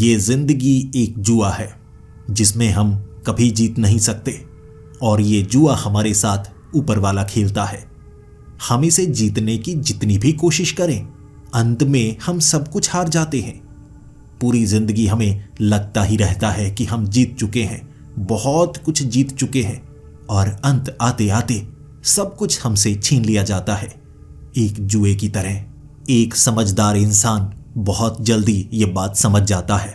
ये जिंदगी एक जुआ है जिसमें हम कभी जीत नहीं सकते और ये जुआ हमारे साथ ऊपर वाला खेलता है। हम इसे जीतने की जितनी भी कोशिश करें, अंत में हम सब कुछ हार जाते हैं। पूरी जिंदगी हमें लगता ही रहता है कि हम जीत चुके हैं, बहुत कुछ जीत चुके हैं, और अंत आते आते सब कुछ हमसे छीन लिया जाता है, एक जुए की तरह। एक समझदार इंसान बहुत जल्दी ये बात समझ जाता है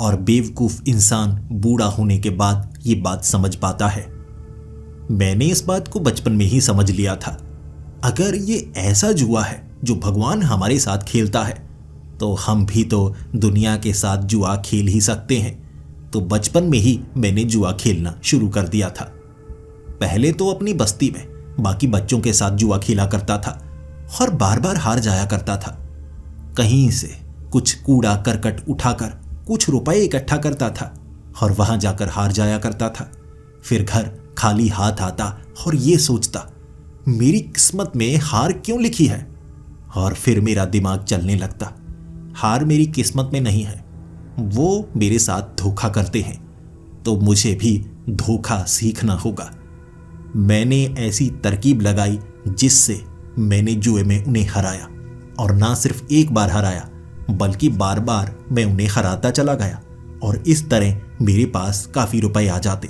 और बेवकूफ इंसान बूढ़ा होने के बाद ये बात समझ पाता है। मैंने इस बात को बचपन में ही समझ लिया था। अगर ये ऐसा जुआ है जो भगवान हमारे साथ खेलता है, तो हम भी तो दुनिया के साथ जुआ खेल ही सकते हैं। तो बचपन में ही मैंने जुआ खेलना शुरू कर दिया था। पहले तो अपनी बस्ती में बाकी बच्चों के साथ जुआ खेला करता था और बार बार हार जाया करता था। कहीं से कुछ कूड़ा करकट उठाकर कुछ रुपए इकट्ठा करता था और वहां जाकर हार जाया करता था। फिर घर खाली हाथ आता और ये सोचता, मेरी किस्मत में हार क्यों लिखी है। और फिर मेरा दिमाग चलने लगता, हार मेरी किस्मत में नहीं है, वो मेरे साथ धोखा करते हैं, तो मुझे भी धोखा सीखना होगा। मैंने ऐसी तरकीब लगाई जिससे मैंने जुए में उन्हें हराया, और ना सिर्फ एक बार हराया बल्कि बार बार मैं उन्हें हराता चला गया, और इस तरह मेरे पास काफी रुपए आ जाते।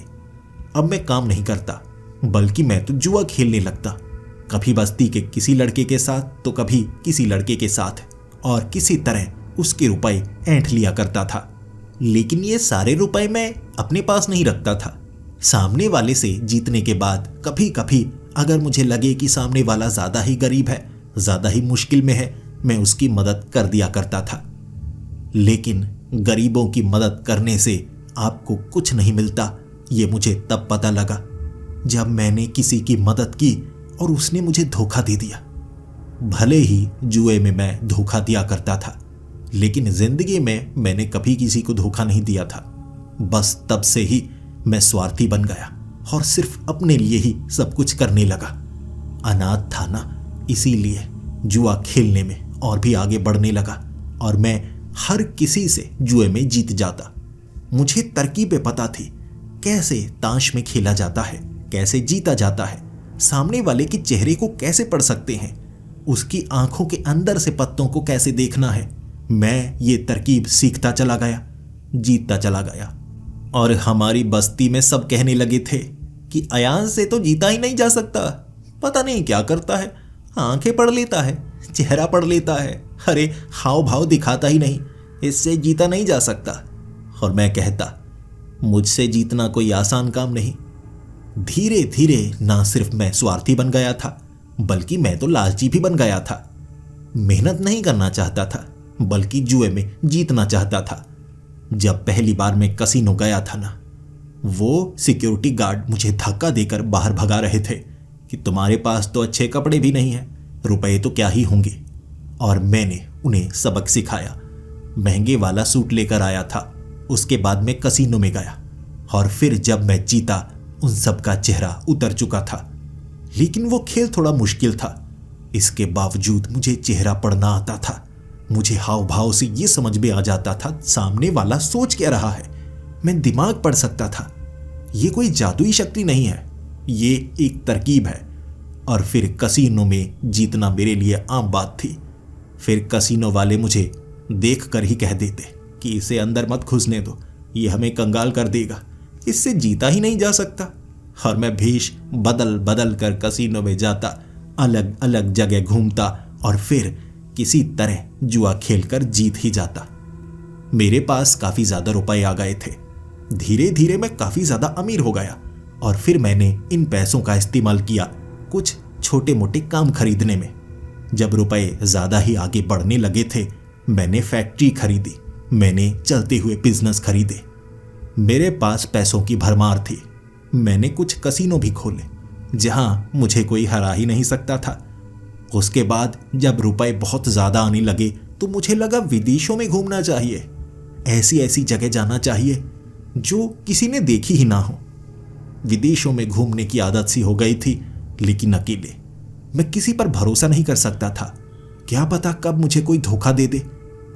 अब मैं काम नहीं करता बल्कि मैं तो जुआ खेलने लगता, कभी बस्ती के किसी लड़के के साथ तो कभी किसी लड़के के साथ, और किसी तरह उसके रुपए ऐंठ लिया करता था। लेकिन ये सारे रुपए मैं अपने पास नहीं रखता था। सामने वाले से जीतने के बाद कभी कभी अगर मुझे लगे कि सामने वाला ज्यादा ही गरीब है, ज्यादा ही मुश्किल में है, मैं उसकी मदद कर दिया करता था। लेकिन गरीबों की मदद करने से आपको कुछ नहीं मिलता, ये मुझे तब पता लगा जब मैंने किसी की मदद की और उसने मुझे धोखा दे दिया। भले ही जुए में मैं धोखा दिया करता था, लेकिन जिंदगी में मैंने कभी किसी को धोखा नहीं दिया था। बस तब से ही मैं स्वार्थी बन गया और सिर्फ अपने लिए ही सब कुछ करने लगा। अनाथ था ना, इसीलिए जुआ खेलने में और भी आगे बढ़ने लगा और मैं हर किसी से जुए में जीत जाता। मुझे तरकीबें पता थी, कैसे ताश में खेला जाता है, कैसे जीता जाता है, सामने वाले के चेहरे को कैसे पढ़ सकते हैं, उसकी आंखों के अंदर से पत्तों को कैसे देखना है। मैं ये तरकीब सीखता चला गया, जीतता चला गया। और हमारी बस्ती में सब कहने लगे थे कि अयान से तो जीता ही नहीं जा सकता, पता नहीं क्या करता है, आंखें पढ़ लेता है, चेहरा पढ़ लेता है, अरे हाव भाव दिखाता ही नहीं, इससे जीता नहीं जा सकता। और मैं कहता, मुझसे जीतना कोई आसान काम नहीं। धीरे धीरे ना सिर्फ मैं स्वार्थी बन गया था बल्कि मैं तो लालची भी बन गया था। मेहनत नहीं करना चाहता था बल्कि जुए में जीतना चाहता था। जब पहली बार मैं कसीनो गया था ना, वो सिक्योरिटी गार्ड मुझे धक्का देकर बाहर भगा रहे थे कि तुम्हारे पास तो अच्छे कपड़े भी नहीं हैं, रुपए तो क्या ही होंगे। और मैंने उन्हें सबक सिखाया, महंगे वाला सूट लेकर आया था। उसके बाद मैं कसीनो में गया और फिर जब मैं जीता, उन सब का चेहरा उतर चुका था। लेकिन वो खेल थोड़ा मुश्किल था, इसके बावजूद मुझे चेहरा पढ़ना आता था। मुझे हाव भाव से ये समझ में आ जाता था सामने वाला सोच क्या रहा है। मैं दिमाग पढ़ सकता था। ये कोई जादुई शक्ति नहीं है, ये एक तरकीब है। और फिर कसीनो में जीतना मेरे लिए आम बात थी। फिर कसीनो वाले मुझे देखकर ही कह देते कि इसे अंदर मत घुसने दो, ये हमें कंगाल कर देगा, इससे जीता ही नहीं जा सकता। और मैं भेष बदल बदल कर कसीनो में जाता, अलग अलग जगह घूमता और फिर किसी तरह जुआ खेलकर जीत ही जाता। मेरे पास काफी ज्यादा रुपए आ गए थे। धीरे धीरे मैं काफी ज्यादा अमीर हो गया और फिर मैंने इन पैसों का इस्तेमाल किया कुछ छोटे मोटे काम खरीदने में। जब रुपए ज्यादा ही आगे बढ़ने लगे थे, मैंने फैक्ट्री खरीदी, मैंने चलते हुए बिजनेस खरीदे। मेरे पास पैसों की भरमार थी। मैंने कुछ कसीनो भी खोले जहां मुझे कोई हरा ही नहीं सकता था। उसके बाद जब रुपए बहुत ज्यादा आने लगे तो मुझे लगा विदेशों में घूमना चाहिए, ऐसी ऐसी जगह जाना चाहिए जो किसी ने देखी ही ना हो। विदेशों में घूमने की आदत सी हो गई थी, लेकिन अकेले मैं किसी पर भरोसा नहीं कर सकता था। क्या पता कब मुझे कोई धोखा दे दे।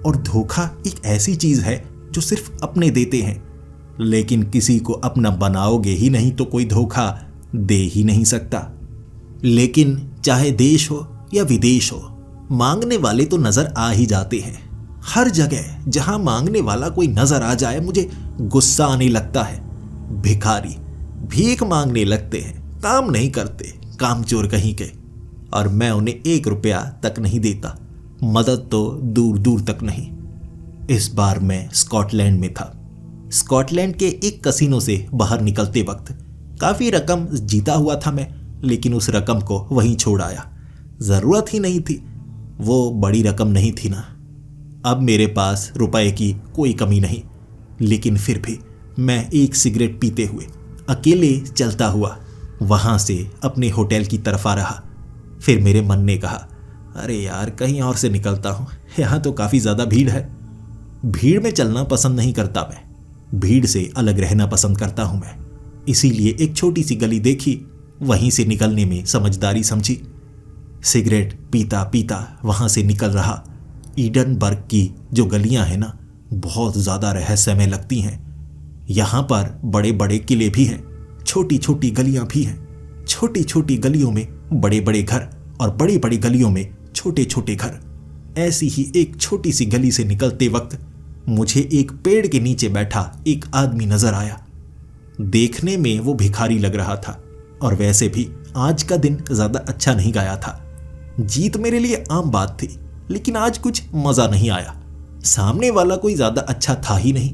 और धोखा एक ऐसी चीज है जो सिर्फ अपने देते हैं, लेकिन किसी को अपना बनाओगे ही नहीं तो कोई धोखा दे ही नहीं सकता। लेकिन चाहे देश हो या विदेश हो, मांगने वाले तो नजर आ ही जाते हैं। हर जगह जहां मांगने वाला कोई नजर आ जाए मुझे गुस्सा आने लगता है। भिखारी भीख मांगने लगते हैं, काम नहीं करते, कामचोर कहीं के, और मैं उन्हें 1 रुपया तक नहीं देता, मदद तो दूर दूर तक नहीं। इस बार मैं स्कॉटलैंड में था। स्कॉटलैंड के एक कसिनो से बाहर निकलते वक्त काफी रकम जीता हुआ था मैं, लेकिन उस रकम को वहीं छोड़ आया। जरूरत ही नहीं थी, वो बड़ी रकम नहीं थी ना। अब मेरे पास रुपए की कोई कमी नहीं, लेकिन फिर भी मैं एक सिगरेट पीते हुए अकेले चलता हुआ वहां से अपने होटल की तरफ आ रहा। फिर मेरे मन ने कहा, अरे यार कहीं और से निकलता हूं, यहां तो काफी ज्यादा भीड़ है। भीड़ में चलना पसंद नहीं करता मैं, भीड़ से अलग रहना पसंद करता हूं मैं। इसीलिए एक छोटी सी गली देखी, वहीं से निकलने में समझदारी समझी। सिगरेट पीता पीता वहां से निकल रहा। ईडनबर्ग की जो गलियां हैं ना, बहुत ज्यादा रहस्यमय लगती हैं। यहां पर बड़े बड़े किले भी हैं, छोटी छोटी गलियां भी हैं। छोटी छोटी गलियों में बड़े बड़े घर और बड़ी बड़ी गलियों में छोटे छोटे घर। ऐसी ही एक छोटी सी गली से निकलते वक्त मुझे एक पेड़ के नीचे बैठा एक आदमी नजर आया। देखने में वो भिखारी लग रहा था, और वैसे भी आज का दिन ज्यादा अच्छा नहीं गया था। जीत मेरे लिए आम बात थी, लेकिन आज कुछ मजा नहीं आया। सामने वाला कोई ज्यादा अच्छा था ही नहीं।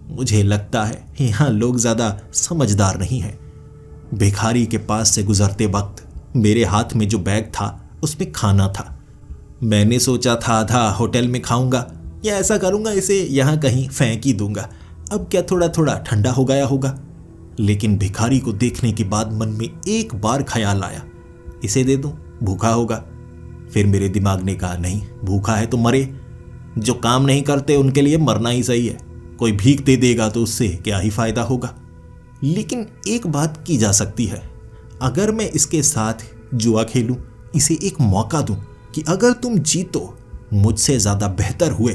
मुझे लगता है यहां लोग ज्यादा समझदार नहीं हैं। भिखारी के पास से गुजरते वक्त मेरे हाथ में जो बैग था उसमें खाना था। मैंने सोचा था आधा होटल में खाऊंगा, या ऐसा करूंगा इसे यहां कहीं फेंक ही दूंगा, अब क्या थोड़ा थोड़ा ठंडा हो गया होगा। लेकिन भिखारी को देखने के बाद मन में एक बार ख्याल आया, इसे दे दूं, भूखा होगा। फिर मेरे दिमाग ने कहा, नहीं, भूखा है तो मरे, जो काम नहीं करते उनके लिए मरना ही सही है। कोई भीख दे देगा तो उससे क्या ही फायदा होगा। लेकिन एक बात की जा सकती है, अगर मैं इसके साथ जुआ खेलूं, इसे एक मौका दूं कि अगर तुम जीतो, मुझसे ज्यादा बेहतर हुए,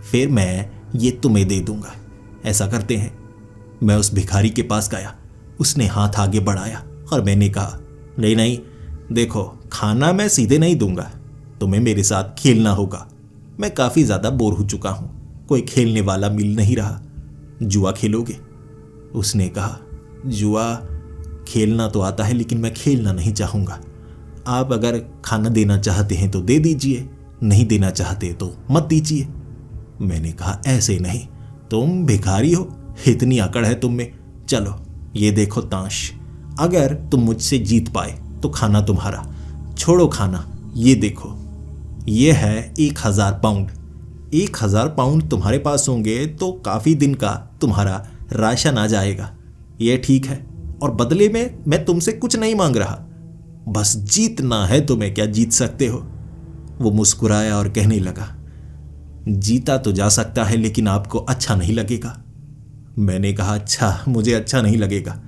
फिर मैं ये तुम्हें दे दूंगा। ऐसा करते हैं। मैं उस भिखारी के पास गया, उसने हाथ आगे बढ़ाया और मैंने कहा, नहीं नहीं, देखो खाना मैं सीधे नहीं दूंगा, तुम्हें मेरे साथ खेलना होगा। मैं काफी ज्यादा बोर हो चुका हूं, कोई खेलने वाला मिल नहीं रहा। जुआ खेलोगे? उसने कहा, जुआ खेलना तो आता है, लेकिन मैं खेलना नहीं चाहूंगा। आप अगर खाना देना चाहते हैं तो दे दीजिए, नहीं देना चाहते तो मत दीजिए। मैंने कहा, ऐसे नहीं, तुम भिखारी हो, इतनी अकड़ है तुम में। चलो ये देखो ताश, अगर तुम मुझसे जीत पाए तो खाना तुम्हारा, छोड़ो खाना, ये देखो, ये है 1000 पाउंड। 1000 पाउंड तुम्हारे पास होंगे तो काफी दिन का तुम्हारा राशन आ जाएगा। ये ठीक है, और बदले में मैं तुमसे कुछ नहीं मांग रहा, बस जीतना है तुम्हें, क्या जीत सकते हो। वो मुस्कुराया और कहने लगा, जीता तो जा सकता है, लेकिन आपको अच्छा नहीं लगेगा। मैंने कहा, अच्छा, मुझे अच्छा नहीं लगेगा।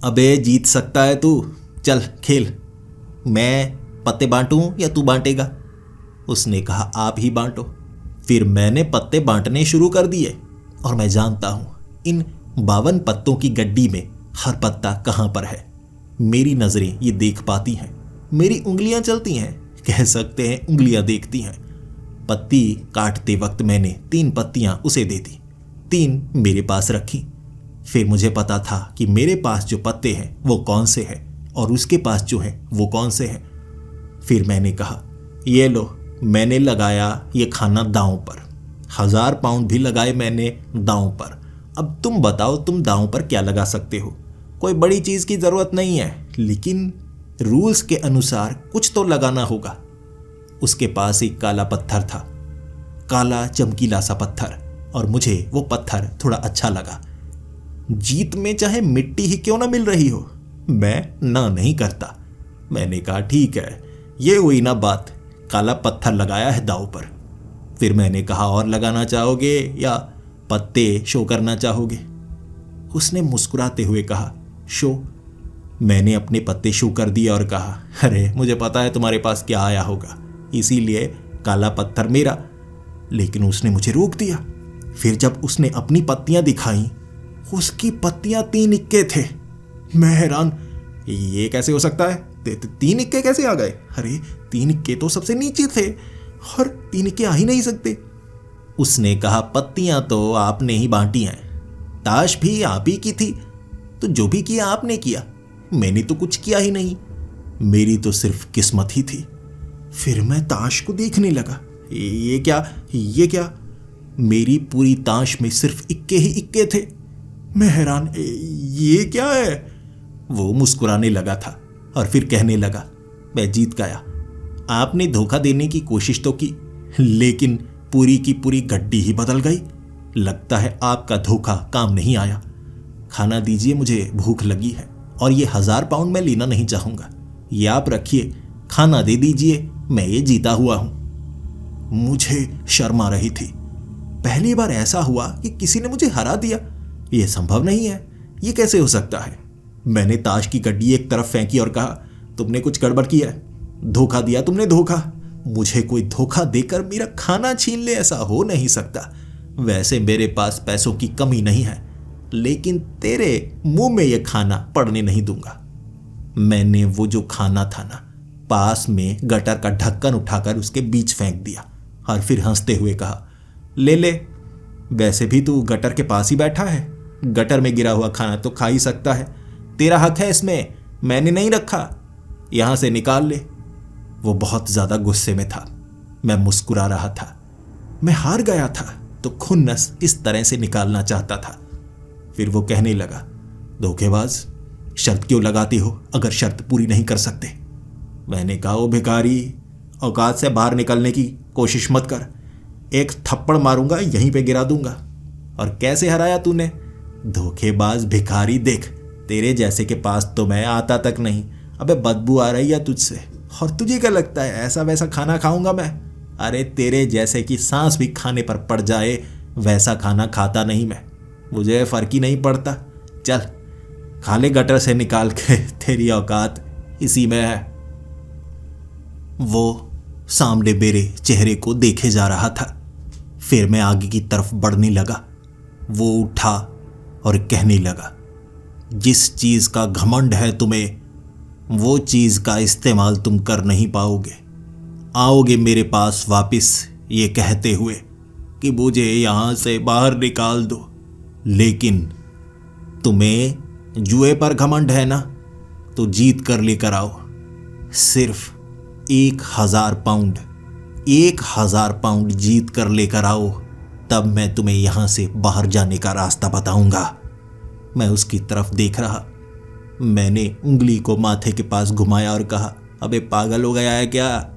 अबे जीत सकता है तू, चल खेल, मैं पत्ते बांटूं या तू बांटेगा? उसने कहा, आप ही बांटो। फिर मैंने पत्ते बांटने शुरू कर दिए, और मैं जानता हूं इन 52 पत्तों की गड्डी में हर पत्ता कहां पर है। मेरी नजरें ये देख पाती हैं, मेरी उंगलियां चलती हैं, कह सकते हैं उंगलियां देखती हैं। पत्ती काटते वक्त मैंने 3 पत्तियां उसे दे दी, 3 मेरे पास रखी। फिर मुझे पता था कि मेरे पास जो पत्ते हैं वो कौन से हैं और उसके पास जो है वो कौन से हैं। फिर मैंने कहा, ये लो, मैंने लगाया ये खाना दांव पर, 1000 पाउंड भी लगाए मैंने दांव पर। अब तुम बताओ, तुम दांव पर क्या लगा सकते हो? कोई बड़ी चीज की जरूरत नहीं है, लेकिन रूल्स के अनुसार कुछ तो लगाना होगा। उसके पास एक काला पत्थर था, काला चमकीला सा पत्थर, और मुझे वो पत्थर थोड़ा अच्छा लगा। जीत में चाहे मिट्टी ही क्यों ना मिल रही हो, मैं ना नहीं करता। मैंने कहा, ठीक है, ये हुई ना बात, काला पत्थर लगाया है दांव पर। फिर मैंने कहा, और लगाना चाहोगे या पत्ते शो करना चाहोगे? उसने मुस्कुराते हुए कहा, शो। मैंने अपने पत्ते शो कर दिए और कहा, अरे मुझे पता है तुम्हारे पास क्या आया होगा, इसीलिए काला पत्थर मेरा। लेकिन उसने मुझे रोक दिया। फिर जब उसने अपनी पत्तियां दिखाई, उसकी पत्तियां 3 इक्के थे। मैं हैरान, ये कैसे हो सकता है? 3 इक्के कैसे आ गए? अरे 3 इक्के तो सबसे नीचे थे और 3 इक्के आ ही नहीं सकते। उसने कहा, पत्तियां तो आपने ही बांटी हैं, ताश भी आप ही की थी, तो जो भी किया आपने किया, मैंने तो कुछ किया ही नहीं, मेरी तो सिर्फ किस्मत ही थी। फिर मैं ताश को देखने लगा। ये क्या? मेरी पूरी ताश में सिर्फ इक्के ही इक्के थे। मैं हैरान, ये क्या है? वो मुस्कुराने लगा था और फिर कहने लगा, मैं जीत गया। आपने धोखा देने की कोशिश तो की, लेकिन पूरी की पूरी गड्डी ही बदल गई। लगता है आपका धोखा काम नहीं आया। खाना दीजिए, मुझे भूख लगी है और ये 1000 पाउंड मैं लेना नहीं चाहूंगा। ये आप रखिए, खाना दे दीजिए, मैं ये जीता हुआ हूं। मुझे शर्म आ रही थी। पहली बार ऐसा हुआ कि किसी ने मुझे हरा दिया। यह संभव नहीं है, ये कैसे हो सकता है? मैंने ताश की गड्डी एक तरफ फेंकी और कहा, तुमने कुछ गड़बड़ किया है, धोखा दिया तुमने, धोखा। मुझे कोई धोखा देकर मेरा खाना छीन ले, ऐसा हो नहीं सकता। वैसे मेरे पास पैसों की कमी नहीं है, लेकिन तेरे मुंह में यह खाना पड़ने नहीं दूंगा। मैंने वो जो खाना था ना, पास में गटर का ढक्कन उठाकर उसके बीच फेंक दिया और फिर हंसते हुए कहा, ले ले, वैसे भी तू गटर के पास ही बैठा है, गटर में गिरा हुआ खाना तो खा ही सकता है, तेरा हक है इसमें, मैंने नहीं रखा, यहां से निकाल ले। वो बहुत ज्यादा गुस्से में था। मैं मुस्कुरा रहा था। मैं हार गया था तो खुन्नस इस तरह से निकालना चाहता था। फिर वो कहने लगा, धोखेबाज, शर्त क्यों लगाते हो अगर शर्त पूरी नहीं कर सकते? मैंने कहा, ओ भिखारी, औकात से बाहर निकलने की कोशिश मत कर, एक थप्पड़ मारूंगा, यहीं पे गिरा दूंगा। और कैसे हराया तूने? धोखेबाज भिखारी, देख, तेरे जैसे के पास तो मैं आता तक नहीं। अबे बदबू आ रही है तुझसे, और तुझे क्या लगता है ऐसा वैसा खाना खाऊंगा मैं? अरे तेरे जैसे की सांस भी खाने पर पड़ जाए वैसा खाना खाता नहीं मैं, मुझे फर्क ही नहीं पड़ता। चल खा ले गटर से निकाल के, तेरी औकात इसी में है। वो सामने मेरे चेहरे को देखे जा रहा था। फिर मैं आगे की तरफ बढ़ने लगा। वो उठा और कहने लगा, जिस चीज का घमंड है तुम्हें, वो चीज का इस्तेमाल तुम कर नहीं पाओगे। आओगे मेरे पास वापस ये कहते हुए कि मुझे यहां से बाहर निकाल दो, लेकिन तुम्हें जुए पर घमंड है ना, तो जीत कर लेकर आओ। सिर्फ 1000 पाउंड, 1000 पाउंड जीत कर लेकर आओ, तब मैं तुम्हें यहां से बाहर जाने का रास्ता बताऊंगा। मैं उसकी तरफ देख रहा। मैंने उंगली को माथे के पास घुमाया और कहा, अबे पागल हो गया है क्या?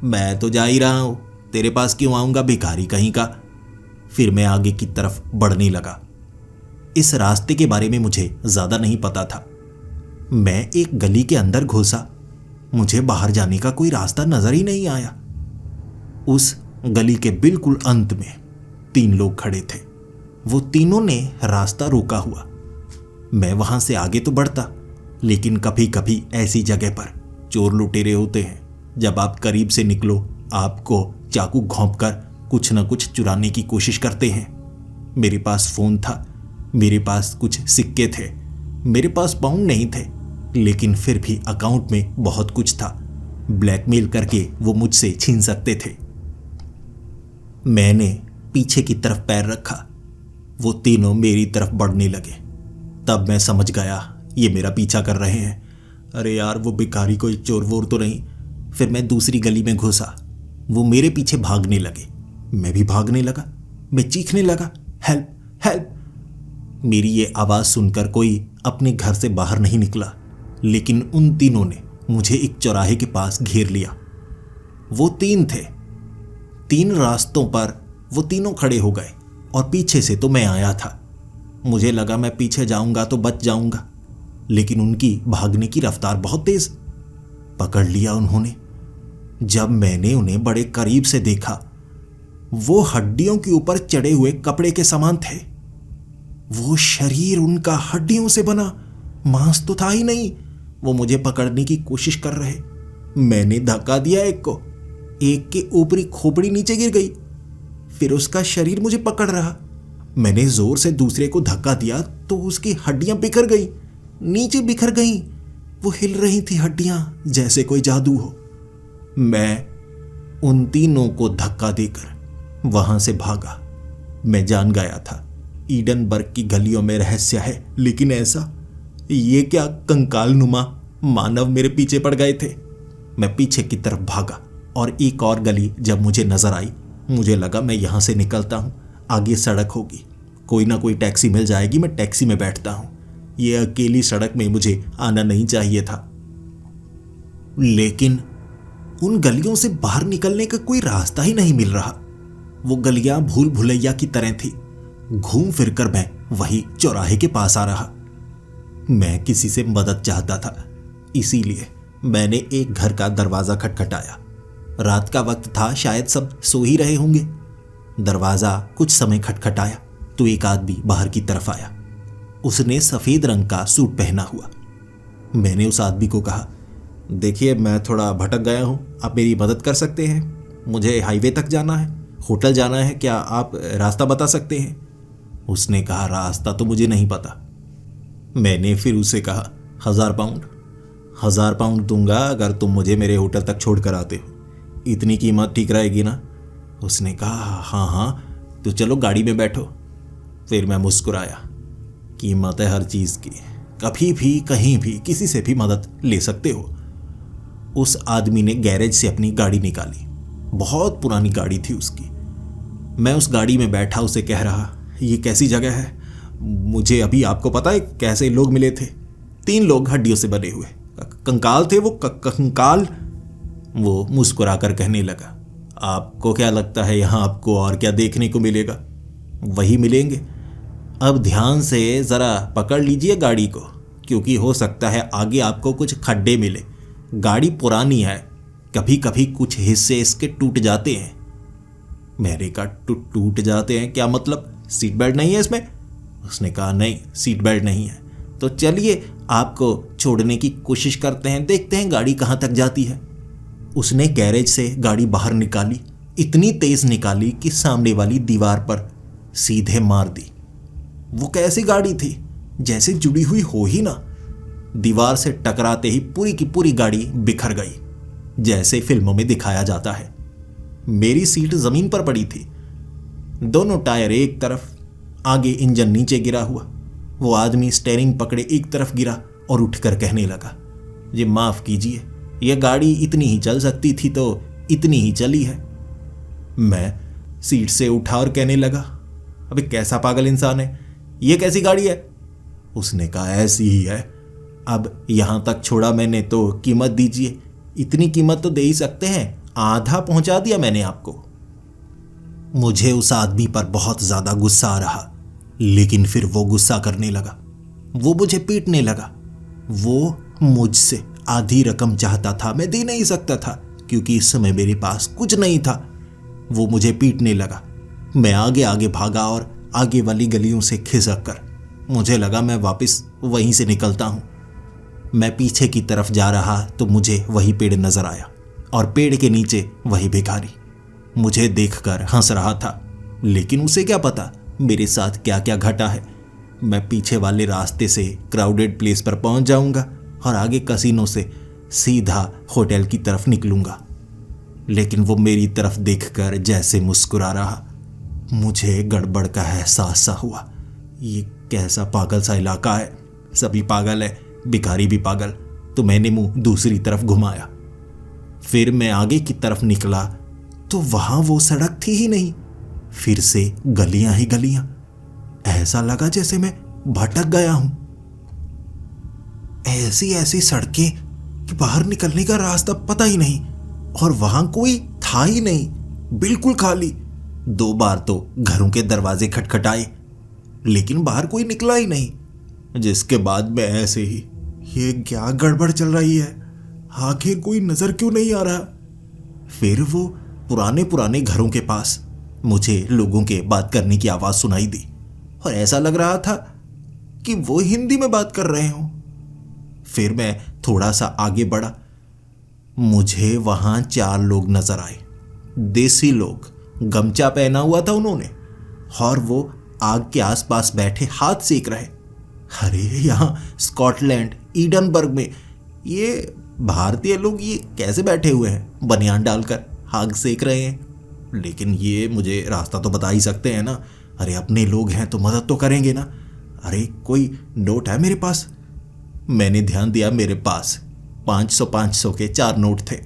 मैं तो जा ही रहा हूं, तेरे पास क्यों आऊंगा, भिखारी कहीं का। फिर मैं आगे की तरफ बढ़ने लगा। इस रास्ते के बारे में मुझे ज्यादा नहीं पता था। मैं एक गली के अंदर घुसा। मुझे बाहर जाने का कोई रास्ता नजर ही नहीं आया। उस गली के बिल्कुल अंत में 3 लोग खड़े थे। वो तीनों ने रास्ता रोका हुआ। मैं वहां से आगे तो बढ़ता, लेकिन कभी कभी ऐसी जगह पर चोर लुटेरे होते हैं, जब आप करीब से निकलो आपको चाकू घोंपकर कुछ न कुछ चुराने की कोशिश करते हैं। मेरे पास फोन था, मेरे पास कुछ सिक्के थे, मेरे पास पाउंड नहीं थे, लेकिन फिर भी अकाउंट में बहुत कुछ था। ब्लैकमेल करके वो मुझसे छीन सकते थे। मैंने पीछे की तरफ पैर रखा। वो तीनों मेरी तरफ बढ़ने लगे। तब मैं समझ गया ये मेरा पीछा कर रहे हैं। अरे यार, वो भिखारी कोई चोर वोर तो नहीं। फिर मैं दूसरी गली में घुसा। वो मेरे पीछे भागने लगे, मैं भी भागने लगा। मैं चीखने लगा, हेल्प हेल्प। मेरी ये आवाज़ सुनकर कोई अपने घर से बाहर नहीं निकला, लेकिन उन तीनों ने मुझे एक चौराहे के पास घेर लिया। वो 3 थे। 3 रास्तों पर वो तीनों खड़े हो गए और पीछे से तो मैं आया था। मुझे लगा मैं पीछे जाऊंगा तो बच जाऊंगा, लेकिन उनकी भागने की रफ्तार बहुत तेज। पकड़ लिया उन्होंने। जब मैंने उन्हें बड़े करीब से देखा, वो हड्डियों के ऊपर चढ़े हुए कपड़े के समान थे। वो शरीर उनका हड्डियों से बना, मांस तो था ही नहीं। वो मुझे पकड़ने की कोशिश कर रहे। मैंने धक्का दिया एक को, एक की ऊपरी खोपड़ी नीचे गिर गई। फिर उसका शरीर मुझे पकड़ रहा। मैंने जोर से दूसरे को धक्का दिया तो उसकी हड्डियां बिखर गई, नीचे बिखर गई। वो हिल रही थी हड्डियां जैसे कोई जादू हो। मैं उन तीनों को धक्का देकर वहां से भागा। मैं जान गया था ईडनबर्ग की गलियों में रहस्य है, लेकिन ऐसा, ये क्या कंकाल नुमा मानव मेरे पीछे पड़ गए थे। मैं पीछे की तरफ भागा और एक और गली जब मुझे नजर आई, मुझे लगा मैं यहां से निकलता हूं, आगे सड़क होगी, कोई ना कोई टैक्सी मिल जाएगी, मैं टैक्सी में बैठता हूं। ये अकेली सड़क में मुझे आना नहीं चाहिए था। लेकिन उन गलियों से बाहर निकलने का कोई रास्ता ही नहीं मिल रहा। वो गलियां भूल भुलैया की तरह थी। घूम फिरकर मैं वही चौराहे के पास आ रहा। मैं किसी से मदद चाहता था, इसीलिए मैंने एक घर का दरवाजा खटखटाया। रात का वक्त था, शायद सब सो ही रहे होंगे। दरवाजा कुछ समय खटखटाया तो एक आदमी बाहर की तरफ आया। उसने सफेद रंग का सूट पहना हुआ। मैंने उस आदमी को कहा, देखिए मैं थोड़ा भटक गया हूं, आप मेरी मदद कर सकते हैं? मुझे हाईवे तक जाना है, होटल जाना है, क्या आप रास्ता बता सकते हैं? उसने कहा, रास्ता तो मुझे नहीं पता। मैंने फिर उसे कहा, 1000 पाउंड। 1000 पाउंड दूंगा अगर तुम मुझे मेरे होटल तक छोड़ कर आते हो। इतनी कीमत ठीक रहेगी ना? उसने कहा, हाँ हाँ, तो चलो गाड़ी में बैठो। फिर मैं मुस्कुराया। कीमत है हर चीज़ की, कभी भी कहीं भी किसी से भी मदद ले सकते हो। उस आदमी ने गैरेज से अपनी गाड़ी निकाली। बहुत पुरानी गाड़ी थी उसकी। मैं उस गाड़ी में बैठा उसे कह रहा, ये कैसी जगह है? मुझे अभी, आपको पता है कैसे लोग मिले थे? 3 लोग हड्डियों से बने हुए, कंकाल थे वो, कंकाल। वो मुस्कुराकर कहने लगा, आपको क्या लगता है यहाँ आपको और क्या देखने को मिलेगा? वही मिलेंगे। अब ध्यान से ज़रा पकड़ लीजिए गाड़ी को, क्योंकि हो सकता है आगे आपको कुछ खड्डे मिले। गाड़ी पुरानी है, कभी कभी कुछ हिस्से इसके टूट जाते हैं। मैंने कहा, टूट जाते हैं क्या मतलब? सीट बेल्ट नहीं है इसमें? उसने कहा, नहीं, सीट बेल्ट नहीं है। तो चलिए आपको छोड़ने की कोशिश करते हैं, देखते हैं गाड़ी कहाँ तक जाती है। उसने गैरेज से गाड़ी बाहर निकाली, इतनी तेज निकाली कि सामने वाली दीवार पर सीधे मार दी। वो कैसी गाड़ी थी, जैसे जुड़ी हुई हो ही ना। दीवार से टकराते ही पूरी की पूरी गाड़ी बिखर गई, जैसे फिल्मों में दिखाया जाता है। मेरी सीट जमीन पर पड़ी थी, दोनों टायर एक तरफ, आगे इंजन नीचे गिरा हुआ। वो आदमी स्टीयरिंग पकड़े एक तरफ गिरा और उठकर कहने लगा, ये माफ कीजिए, यह गाड़ी इतनी ही चल सकती थी तो इतनी ही चली है। मैं सीट से उठा और कहने लगा, अबे कैसा पागल इंसान है, ये कैसी गाड़ी है? उसने कहा, ऐसी ही है। अब यहां तक छोड़ा मैंने तो कीमत दीजिए। इतनी कीमत तो दे ही सकते हैं, आधा पहुंचा दिया मैंने आपको। मुझे उस आदमी पर बहुत ज्यादा गुस्सा आ रहा, लेकिन फिर वो गुस्सा करने लगा। वो मुझे पीटने लगा। वो मुझसे आधी रकम चाहता था, मैं दे नहीं सकता था क्योंकि इस समय मेरे पास कुछ नहीं था। वो मुझे पीटने लगा। मैं आगे आगे भागा और आगे वाली गलियों से खिसक कर मुझे लगा मैं वापस वहीं से निकलता हूं। मैं पीछे की तरफ जा रहा तो मुझे वही पेड़ नजर आया और पेड़ के नीचे वही भिखारी मुझे देखकर हंस रहा था, लेकिन उसे क्या पता मेरे साथ क्या क्या घटा है। मैं पीछे वाले रास्ते से क्राउडेड प्लेस पर पहुंच जाऊंगा और आगे कसिनो से सीधा होटल की तरफ निकलूंगा। लेकिन वो मेरी तरफ देखकर जैसे मुस्कुरा रहा, मुझे गड़बड़ का एहसास सा हुआ। ये कैसा पागल सा इलाका है, सभी पागल है, भिखारी भी पागल। तो मैंने मुंह दूसरी तरफ घुमाया। फिर मैं आगे की तरफ निकला तो वहां वो सड़क थी ही नहीं, फिर से गलियां ही गलियां। ऐसा लगा जैसे मैं भटक गया हूं। ऐसी ऐसी सड़कें कि बाहर निकलने का रास्ता पता ही नहीं, और वहां कोई था ही नहीं, बिल्कुल खाली। 2 बार तो घरों के दरवाजे खटखटाए, लेकिन बाहर कोई निकला ही नहीं। जिसके बाद मैं ऐसे ही, ये क्या गड़बड़ चल रही है, आखिर कोई नजर क्यों नहीं आ रहा। फिर वो पुराने पुराने घरों के पास मुझे लोगों के बात करने की आवाज सुनाई दी, और ऐसा लग रहा था कि वो हिंदी में बात कर रहे हों। फिर मैं थोड़ा सा आगे बढ़ा, मुझे वहां 4 लोग नजर आए। देसी लोग, गमछा पहना हुआ था उन्होंने, और वो आग के आसपास बैठे हाथ सेक रहे। अरे यहाँ स्कॉटलैंड ईडनबर्ग में ये भारतीय लोग ये कैसे बैठे हुए हैं, बनियान डालकर आग सेक रहे हैं। लेकिन ये मुझे रास्ता तो बता ही सकते हैं ना। अरे अपने लोग हैं तो मदद तो करेंगे ना। अरे कोई नोट है मेरे पास? मैंने ध्यान दिया, मेरे पास 500 के 4 नोट थे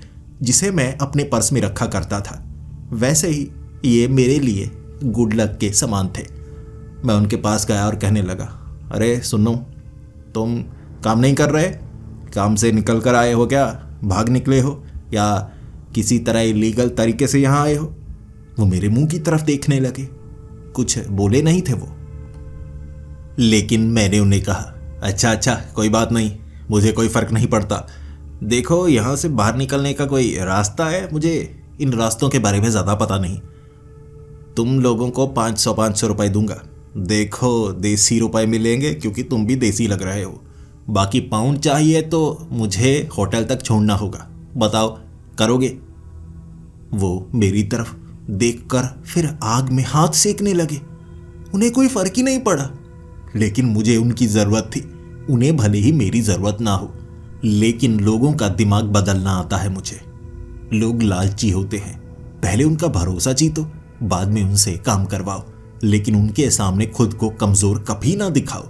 जिसे मैं अपने पर्स में रखा करता था। वैसे ही ये मेरे लिए गुड लक के समान थे। मैं उनके पास गया और कहने लगा, अरे सुनो, तुम काम नहीं कर रहे? काम से निकल कर आए हो क्या? भाग निकले हो या किसी तरह इलीगल तरीके से यहाँ आए हो? वो मेरे मुंह की तरफ देखने लगे, कुछ बोले नहीं थे वो। लेकिन मैंने उन्हें कहा, अच्छा कोई बात नहीं, मुझे कोई फर्क नहीं पड़ता। देखो यहाँ से बाहर निकलने का कोई रास्ता है? मुझे इन रास्तों के बारे में ज़्यादा पता नहीं। तुम लोगों को 500 रुपए दूंगा। देखो देसी रुपए मिलेंगे क्योंकि तुम भी देसी लग रहे हो। बाकी पाउंड चाहिए तो मुझे होटल तक छोड़ना होगा। बताओ करोगे? वो मेरी तरफ देखकर फिर आग में हाथ सेकने लगे। उन्हें कोई फर्क ही नहीं पड़ा, लेकिन मुझे उनकी ज़रूरत थी। उन्हें भले ही मेरी ज़रूरत ना हो, लेकिन लोगों का दिमाग बदलना आता है मुझे। लोग लालची होते हैं, पहले उनका भरोसा जीतो, बाद में उनसे काम करवाओ, लेकिन उनके सामने खुद को कमज़ोर कभी ना दिखाओ।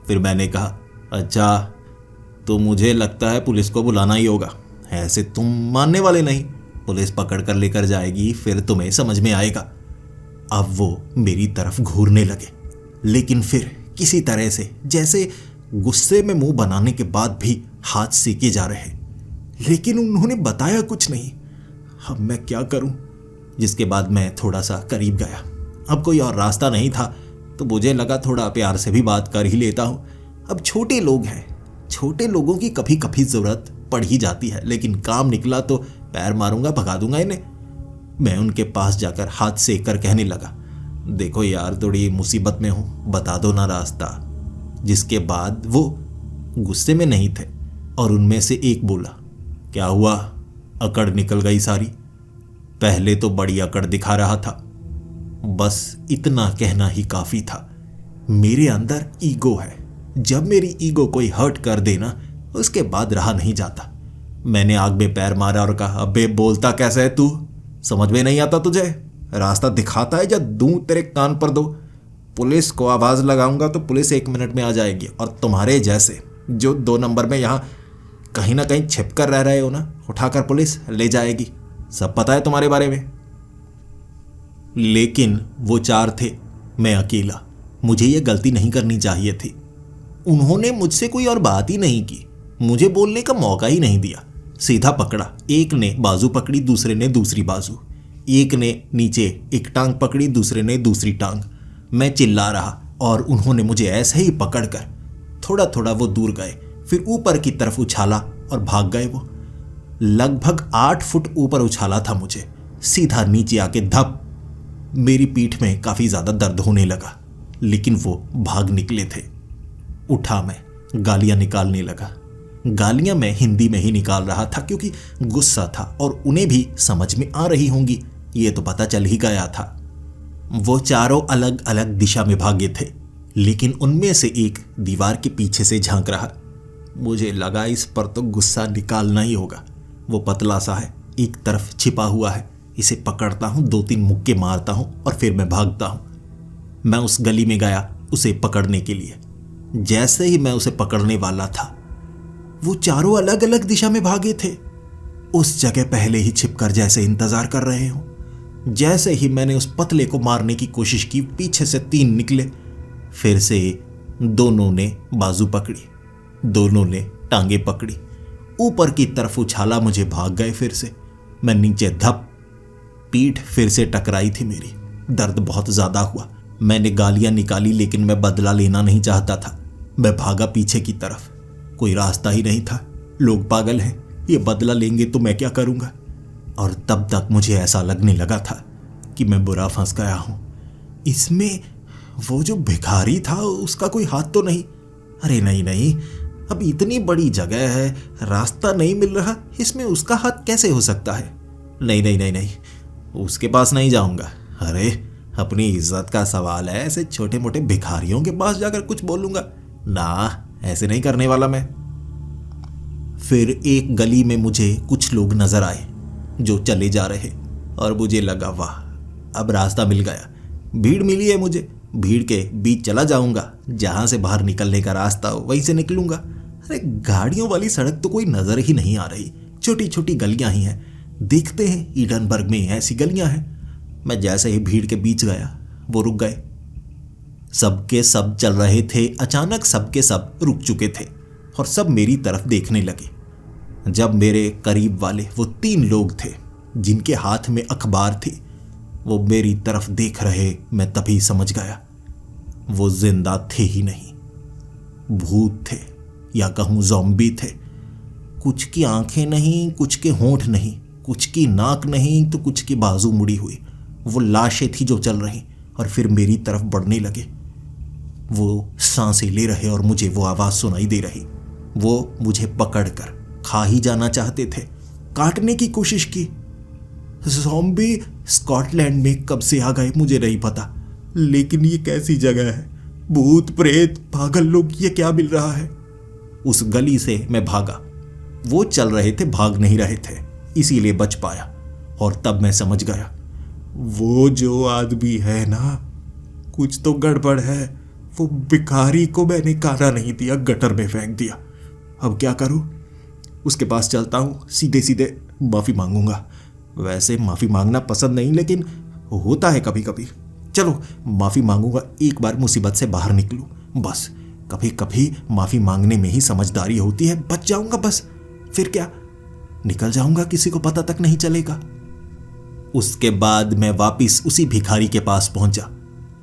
फिर मैंने कहा, अच्छा तो मुझे लगता है पुलिस को बुलाना ही होगा। ऐसे तुम मानने वाले नहीं, पुलिस पकड़ कर लेकर जाएगी, फिर तुम्हें समझ में आएगा। अब वो मेरी तरफ घूरने लगे, लेकिन फिर किसी तरह से जैसे गुस्से में मुंह बनाने के बाद भी हाथ सेके जा रहे, लेकिन उन्होंने बताया कुछ नहीं। अब मैं क्या करूं? जिसके बाद मैं थोड़ा सा करीब गया। अब कोई और रास्ता नहीं था तो मुझे लगा थोड़ा प्यार से भी बात कर ही लेता हूं। अब छोटे लोग हैं, छोटे लोगों की कभी कभी ज़रूरत पड़ ही जाती है, लेकिन काम निकला तो पैर मारूंगा, भगा दूंगा इन्हें। मैं उनके पास जाकर हाथ सेक कर कहने लगा, देखो यार थोड़ी मुसीबत में हूँ, बता दो ना रास्ता। जिसके बाद वो गुस्से में नहीं थे और उनमें से एक बोला, क्या हुआ? अकड़ निकल गई सारी? पहले तो बड़ी अकड़ दिखा रहा था। बस इतना कहना ही काफ़ी था। मेरे अंदर ईगो है, जब मेरी ईगो कोई हर्ट कर देना उसके बाद रहा नहीं जाता। मैंने आग में पैर मारा और कहा, अबे बोलता कैसे है तू? समझ में नहीं आता तुझे? रास्ता दिखाता है या दूं तेरे कान पर दो? पुलिस को आवाज़ लगाऊंगा तो पुलिस 1 मिनट में आ जाएगी, और तुम्हारे जैसे जो 2 नंबर में यहाँ कहीं ना कहीं छिप कर रह रहे हो ना, उठाकर पुलिस ले जाएगी। सब पता है तुम्हारे बारे में। लेकिन वो 4 थे, मैं अकेला। मुझे ये गलती नहीं करनी चाहिए थी। उन्होंने मुझसे कोई और बात ही नहीं की, मुझे बोलने का मौका ही नहीं दिया। सीधा पकड़ा, एक ने बाजू पकड़ी, दूसरे ने दूसरी बाजू, एक ने नीचे एक टांग पकड़ी, दूसरे ने दूसरी टांग। मैं चिल्ला रहा और उन्होंने मुझे ऐसे ही पकड़कर थोड़ा थोड़ा वो दूर गए, फिर ऊपर की तरफ उछाला और भाग गए। वो लगभग 8 फुट ऊपर उछाला था मुझे, सीधा नीचे आके धप। मेरी पीठ में काफ़ी ज़्यादा दर्द होने लगा, लेकिन वो भाग निकले थे। उठा मैं, गालियाँ निकालने लगा। गालियाँ मैं हिंदी में ही निकाल रहा था क्योंकि गुस्सा था और उन्हें भी समझ में आ रही होंगी, ये तो पता चल ही गया था। वो चारों अलग अलग दिशा में भागे थे, लेकिन उनमें से एक दीवार के पीछे से झांक रहा। मुझे लगा इस पर तो गुस्सा निकालना ही होगा। वो पतला सा है, एक तरफ छिपा हुआ है, इसे पकड़ता हूँ, 2-3 मुक्के मारता हूँ और फिर मैं भागता हूँ। मैं उस गली में गया उसे पकड़ने के लिए। जैसे ही मैं उसे पकड़ने वाला था, वो चारों अलग अलग दिशा में भागे थे, उस जगह पहले ही छिपकर जैसे इंतजार कर रहे हो। जैसे ही मैंने उस पतले को मारने की कोशिश की, पीछे से 3 निकले। फिर से दोनों ने बाजू पकड़ी, दोनों ने टांगे पकड़ी, ऊपर की तरफ उछाला, मुझे भाग गए। फिर से मैं नीचे धप। पीठ फिर से टकराई थी मेरी, दर्द बहुत ज़्यादा हुआ। मैंने गालियाँ निकाली, लेकिन मैं बदला लेना नहीं चाहता था। मैं भागा पीछे की तरफ, कोई रास्ता ही नहीं था। लोग पागल हैं, ये बदला लेंगे तो मैं क्या करूँगा? और तब तक मुझे ऐसा लगने लगा था कि मैं बुरा फंस गया हूँ। इसमें वो जो भिखारी था उसका कोई हाथ तो नहीं? अरे नहीं, अब इतनी बड़ी जगह है, रास्ता नहीं मिल रहा, इसमें उसका हाथ कैसे हो सकता है? नहीं, उसके पास नहीं जाऊँगा। अपनी इज्जत का सवाल है, ऐसे छोटे मोटे भिखारियों के पास जाकर कुछ बोलूंगा ना, ऐसे नहीं करने वाला मैं। फिर एक गली में मुझे कुछ लोग नजर आए जो चले जा रहे और मुझे लगा वाह, अब रास्ता मिल गया। भीड़ मिली है मुझे, भीड़ के बीच चला जाऊंगा, जहां से बाहर निकलने का रास्ता हो वहीं से निकलूंगा। अरे गाड़ियों वाली सड़क तो कोई नजर ही नहीं आ रही, छोटी छोटी गलियां ही हैं। देखते हैं ईडनबर्ग में ऐसी गलियां हैं। मैं जैसे ही भीड़ के बीच गया वो रुक गए। सबके सब चल रहे थे, अचानक सबके सब रुक चुके थे और सब मेरी तरफ देखने लगे। जब मेरे करीब वाले वो 3 लोग थे जिनके हाथ में अखबार थी वो मेरी तरफ देख रहे, मैं तभी समझ गया वो जिंदा थे ही नहीं, भूत थे या कहूं ज़ॉम्बी थे। कुछ की आंखें नहीं, कुछ के होंठ नहीं, कुछ की नाक नहीं तो कुछ की बाजू मुड़ी हुई। वो लाशें थी जो चल रही और फिर मेरी तरफ बढ़ने लगे। वो सांसें ले रहे और मुझे वो आवाज़ सुनाई दे रही। वो मुझे पकड़कर खा ही जाना चाहते थे, काटने की कोशिश की। ज़ॉम्बी स्कॉटलैंड में कब से आ गए मुझे नहीं पता, लेकिन ये कैसी जगह है, भूत प्रेत पागल लोग, ये क्या मिल रहा है। उस गली से मैं भागा। वो चल रहे थे, भाग नहीं रहे थे, इसीलिए बच पाया। और तब मैं समझ गया वो जो आदमी है ना, कुछ तो गड़बड़ है। वो भिखारी को मैंने खाना नहीं दिया, गटर में फेंक दिया। अब क्या करूं? उसके पास चलता हूं, सीधे सीधे माफी मांगूंगा। वैसे माफी मांगना पसंद नहीं, लेकिन होता है कभी कभी। चलो माफी मांगूंगा, एक बार मुसीबत से बाहर निकलूं। बस कभी कभी माफी मांगने में ही समझदारी होती है। बच जाऊंगा बस, फिर क्या, निकल जाऊंगा, किसी को पता तक नहीं चलेगा। उसके बाद मैं वापिस उसी भिखारी के पास पहुंचा।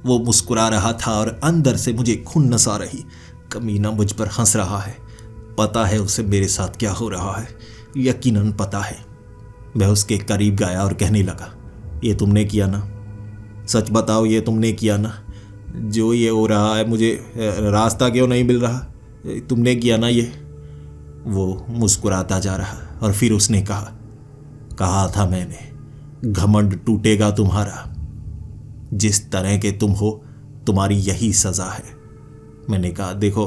वो मुस्कुरा रहा था और अंदर से मुझे खुन्नस आ रही। कमीना मुझ पर हंस रहा है। पता है उसे मेरे साथ क्या हो रहा है, यकीनन पता है। मैं उसके करीब गया और कहने लगा, ये तुमने किया ना, सच बताओ, ये तुमने किया ना, जो ये हो रहा है, मुझे रास्ता क्यों नहीं मिल रहा, तुमने किया ना ये। वो मुस्कुराता जा रहा और फिर उसने कहा था मैंने, घमंड टूटेगा तुम्हारा। जिस तरह के तुम हो, तुम्हारी यही सज़ा है। मैंने कहा, देखो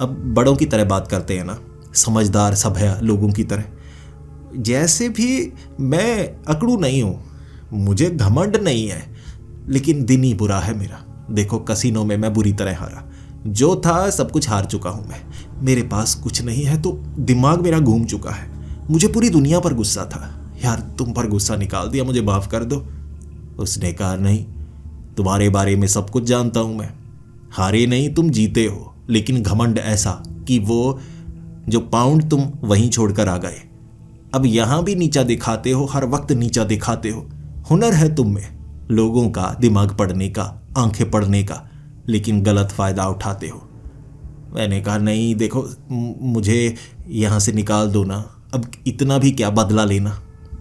अब बड़ों की तरह बात करते हैं ना, समझदार सभ्य लोगों की तरह। जैसे भी मैं अकड़ू नहीं हूँ, मुझे घमंड नहीं है, लेकिन दिन ही बुरा है मेरा। देखो कसीनो में मैं बुरी तरह हारा, जो था सब कुछ हार चुका हूँ मैं। मेरे पास कुछ नहीं है तो दिमाग मेरा घूम चुका है। मुझे पूरी दुनिया पर गुस्सा था। यार तुम पर गुस्सा निकाल दिया, मुझे माफ़ कर दो। उसने कहा, नहीं, तुम्हारे बारे में सब कुछ जानता हूँ मैं। हारे नहीं, तुम जीते हो, लेकिन घमंड ऐसा कि वो जो पाउंड तुम वहीं छोड़कर आ गए, अब यहाँ भी नीचा दिखाते हो, हर वक्त नीचा दिखाते हो। हुनर है तुम में, लोगों का दिमाग पढ़ने का, आंखें पढ़ने का, लेकिन गलत फ़ायदा उठाते हो। मैंने कहा, नहीं देखो, मुझे यहाँ से निकाल दो ना, अब इतना भी क्या बदला लेना,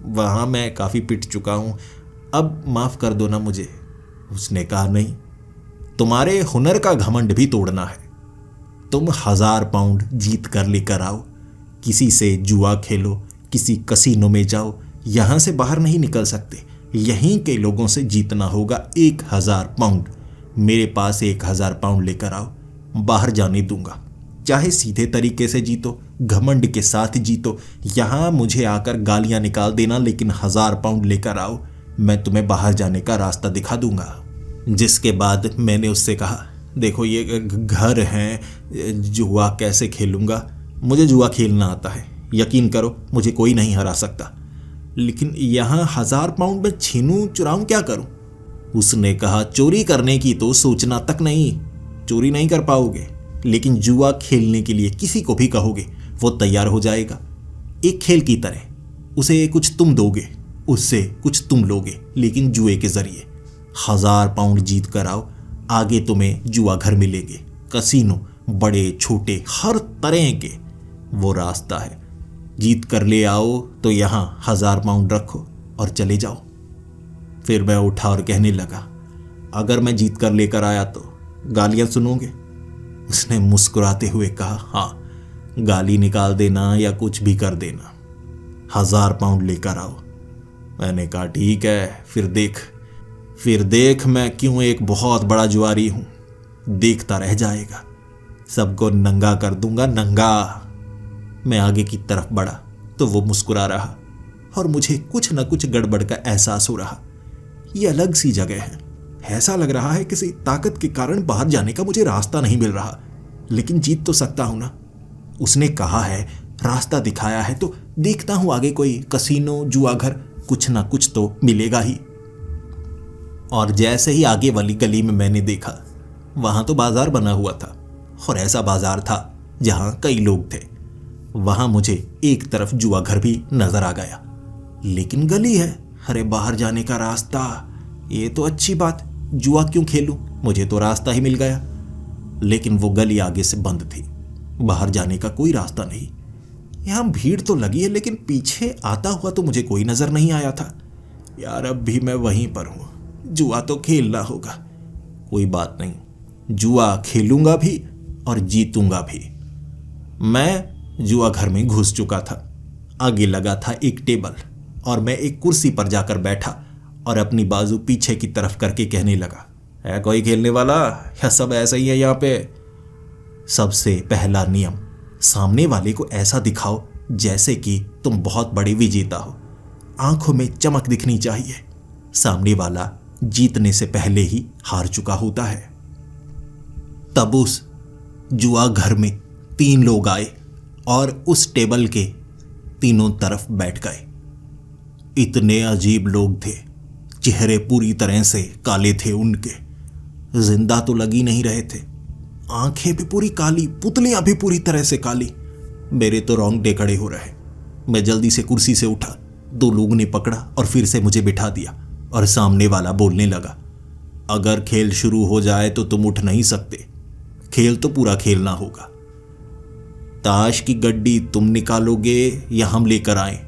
वहाँ मैं काफ़ी पिट चुका हूँ, अब माफ़ कर दो ना मुझे। उसने कहा, नहीं, तुम्हारे हुनर का घमंड भी तोड़ना है। तुम 1000 पाउंड जीत कर लेकर आओ, किसी से जुआ खेलो, किसी कसीनो में जाओ, यहाँ से बाहर नहीं निकल सकते। यहीं के लोगों से जीतना होगा 1000 पाउंड। मेरे पास 1000 पाउंड लेकर आओ, बाहर जाने दूंगा। चाहे सीधे तरीके से जीतो, घमंड के साथ जीतो, यहाँ मुझे आकर गालियाँ निकाल देना, लेकिन 1000 पाउंड लेकर आओ, मैं तुम्हें बाहर जाने का रास्ता दिखा दूंगा। जिसके बाद मैंने उससे कहा, देखो ये घर है, जुआ कैसे खेलूँगा, मुझे जुआ खेलना आता है, यकीन करो मुझे कोई नहीं हरा सकता, लेकिन यहाँ 1000 पाउंड में छीनूं चुराऊं क्या करूं। उसने कहा, चोरी करने की तो सोचना तक नहीं, चोरी नहीं कर पाओगे, लेकिन जुआ खेलने के लिए किसी को भी कहोगे वो तैयार हो जाएगा, एक खेल की तरह। उसे कुछ तुम दोगे, उससे कुछ तुम लोगे, लेकिन जुए के जरिए। 1000 पाउंड जीत कर आओ, आगे तुम्हें जुआ घर मिलेंगे, कसीनो, बड़े छोटे हर तरह के, वो रास्ता है। जीत कर ले आओ तो यहाँ 1000 पाउंड रखो और चले जाओ। फिर मैं उठा और कहने लगा, अगर मैं जीत कर लेकर आया तो गालियाँ सुनोगे? उसने मुस्कुराते हुए कहा, हाँ, गाली निकाल देना या कुछ भी कर देना, 1000 पाउंड लेकर आओ। मैंने कहा, ठीक है, फिर देख फिर देख मैं क्यों एक बहुत बड़ा जुआरी हूं, देखता रह जाएगा, सबको नंगा कर दूंगा, नंगा। मैं आगे की तरफ बढ़ा तो वो मुस्कुरा रहा और मुझे कुछ न कुछ गड़बड़ का एहसास हो रहा। ये अलग सी जगह है, ऐसा लग रहा है किसी ताकत के कारण बाहर जाने का मुझे रास्ता नहीं मिल रहा, लेकिन जीत तो सकता हूं ना। उसने कहा है, रास्ता दिखाया है, तो देखता हूं आगे कोई कसीनो, जुआ घर, कुछ ना कुछ तो मिलेगा ही। और जैसे ही आगे वाली गली में मैंने देखा, वहां तो बाजार बना हुआ था, और ऐसा बाजार था जहां कई लोग थे। वहां मुझे एक तरफ जुआ घर भी नजर आ गया, लेकिन गली है, अरे बाहर जाने का रास्ता, ये तो अच्छी बात, जुआ क्यों खेलूं, मुझे तो रास्ता ही मिल गया। लेकिन वो गली आगे से बंद थी, बाहर जाने का कोई रास्ता नहीं। यहां भीड़ तो लगी है, लेकिन पीछे आता हुआ तो मुझे कोई नजर नहीं आया था। यार अब भी मैं वहीं पर हूं, जुआ तो खेलना होगा। कोई बात नहीं, जुआ खेलूंगा भी और जीतूंगा भी। मैं जुआ घर में घुस चुका था। आगे लगा था एक टेबल और मैं एक कुर्सी पर जाकर बैठा और अपनी बाजू पीछे की तरफ करके कहने लगा, है कोई खेलने वाला या सब ऐसा ही है यहाँ पे? सबसे पहला नियम, सामने वाले को ऐसा दिखाओ जैसे कि तुम बहुत बड़े विजेता हो। आंखों में चमक दिखनी चाहिए। सामने वाला जीतने से पहले ही हार चुका होता है। तब उस जुआ घर में 3 लोग आए और उस टेबल के तीनों तरफ बैठ गए। इतने अजीब लोग थे, चेहरे पूरी तरह से काले थे उनके, जिंदा तो लग ही नहीं रहे थे। आंखें भी पूरी काली, पुतलियां भी पूरी तरह से काली। मेरे तो रोंगटे खड़े हो रहे। मैं जल्दी से कुर्सी से उठा, 2 लोगों ने पकड़ा और फिर से मुझे बिठा दिया और सामने वाला बोलने लगा, अगर खेल शुरू हो जाए तो तुम उठ नहीं सकते, खेल तो पूरा खेलना होगा। ताश की गड्डी तुम निकालोगे या हम लेकर आए?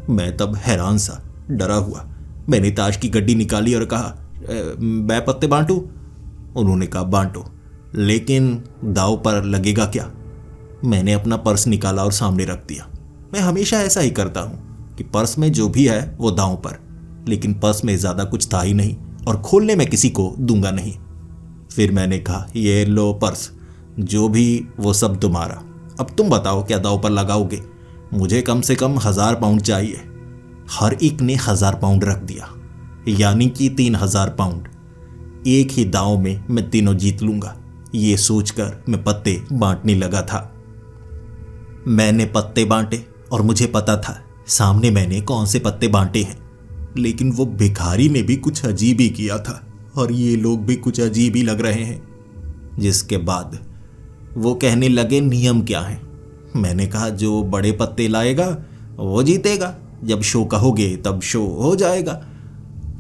मैं तब हैरान सा, डरा हुआ। मैंने ताश की गड्डी निकाली और कहा, मैं पत्ते बांटूं? उन्होंने कहा, बांटो, लेकिन दांव पर लगेगा क्या? मैंने अपना पर्स निकाला और सामने रख दिया। मैं हमेशा ऐसा ही करता हूं कि पर्स में जो भी है वो दांव पर, लेकिन पर्स में ज़्यादा कुछ था ही नहीं और खोलने में किसी को दूंगा नहीं। फिर मैंने कहा, ये लो पर्स, जो भी वो सब तुम्हारा। अब तुम बताओ क्या दांव पर लगाओगे? मुझे कम से कम 1000 पाउंड चाहिए। हर एक ने 1000 पाउंड रख दिया, यानी कि 3000 पाउंड। एक ही दांव में मैं तीनों जीत लूंगा, ये सोचकर मैं पत्ते बांटने लगा था। मैंने पत्ते बांटे और मुझे पता था सामने मैंने कौन से पत्ते बांटे हैं, लेकिन वो भिखारी ने भी कुछ अजीब ही किया था और ये लोग भी कुछ अजीब ही लग रहे हैं। जिसके बाद वो कहने लगे, नियम क्या है? मैंने कहा, जो बड़े पत्ते लाएगा वो जीतेगा, जब शो कहोगे तब शो हो जाएगा।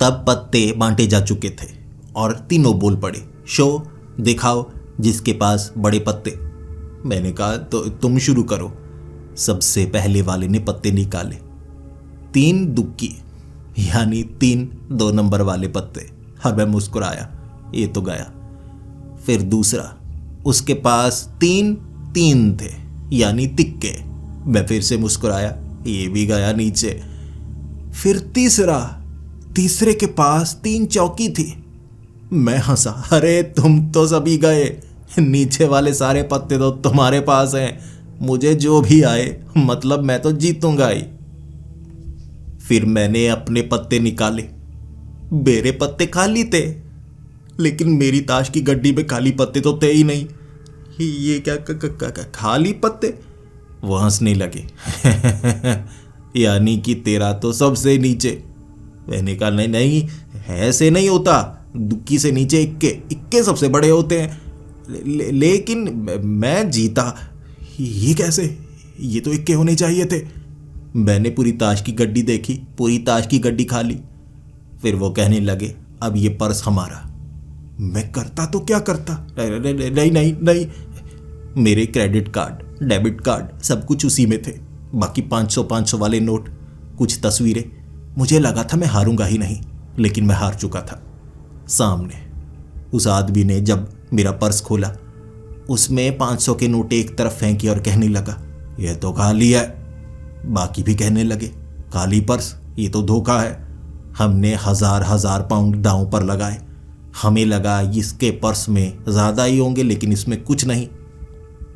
तब पत्ते बांटे जा चुके थे और तीनों बोल पड़े, शो दिखाओ जिसके पास बड़े पत्ते। मैंने कहा, तो तुम शुरू करो। सबसे पहले वाले ने पत्ते निकाले, 3 दुक्की, यानी 3 2 नंबर वाले पत्ते, और मैं मुस्कुराया, ये तो गया। फिर दूसरा, उसके पास 3 3 थे, यानी तिक्के। मैं फिर से मुस्कुराया, ये भी गया नीचे। फिर तीसरे के पास 3 चौकी थी। मैं हंसा, अरे तुम तो सभी गए, नीचे वाले सारे पत्ते तो तुम्हारे पास हैं, मुझे जो भी आए, मतलब मैं तो जीतूंगा ही। फिर मैंने अपने पत्ते निकाले, मेरे पत्ते खाली थे, लेकिन मेरी ताश की गड्डी में खाली पत्ते तो थे ही नहीं। ये क्या खाली पत्ते? वो हंसने लगे यानी कि तेरा तो सबसे नीचे। मैंने कहा, नहीं नहीं, ऐसे नहीं होता, दुक्की से नीचे इक्के सबसे बड़े होते हैं। लेकिन मैं जीता, ये कैसे? ये तो इक्के होने चाहिए थे। मैंने पूरी ताश की गड्डी देखी, पूरी ताश की गड्डी खाली। फिर वो कहने लगे, अब ये पर्स हमारा। मैं करता तो क्या करता, नहीं नहीं नहीं, मेरे क्रेडिट कार्ड, डेबिट कार्ड सब कुछ उसी में थे, बाकी 500 वाले नोट, कुछ तस्वीरें। मुझे लगा था मैं हारूंगा ही नहीं, लेकिन मैं हार चुका था। सामने उस आदमी ने जब मेरा पर्स खोला, उसमें 500 के नोट एक तरफ फेंके और कहने लगा, यह तो खाली है। बाकी भी कहने लगे, खाली पर्स, ये तो धोखा है। हमने हजार हजार पाउंड दांव पर लगाए। हमें लगा इसके पर्स में ज्यादा ही होंगे, लेकिन इसमें कुछ नहीं।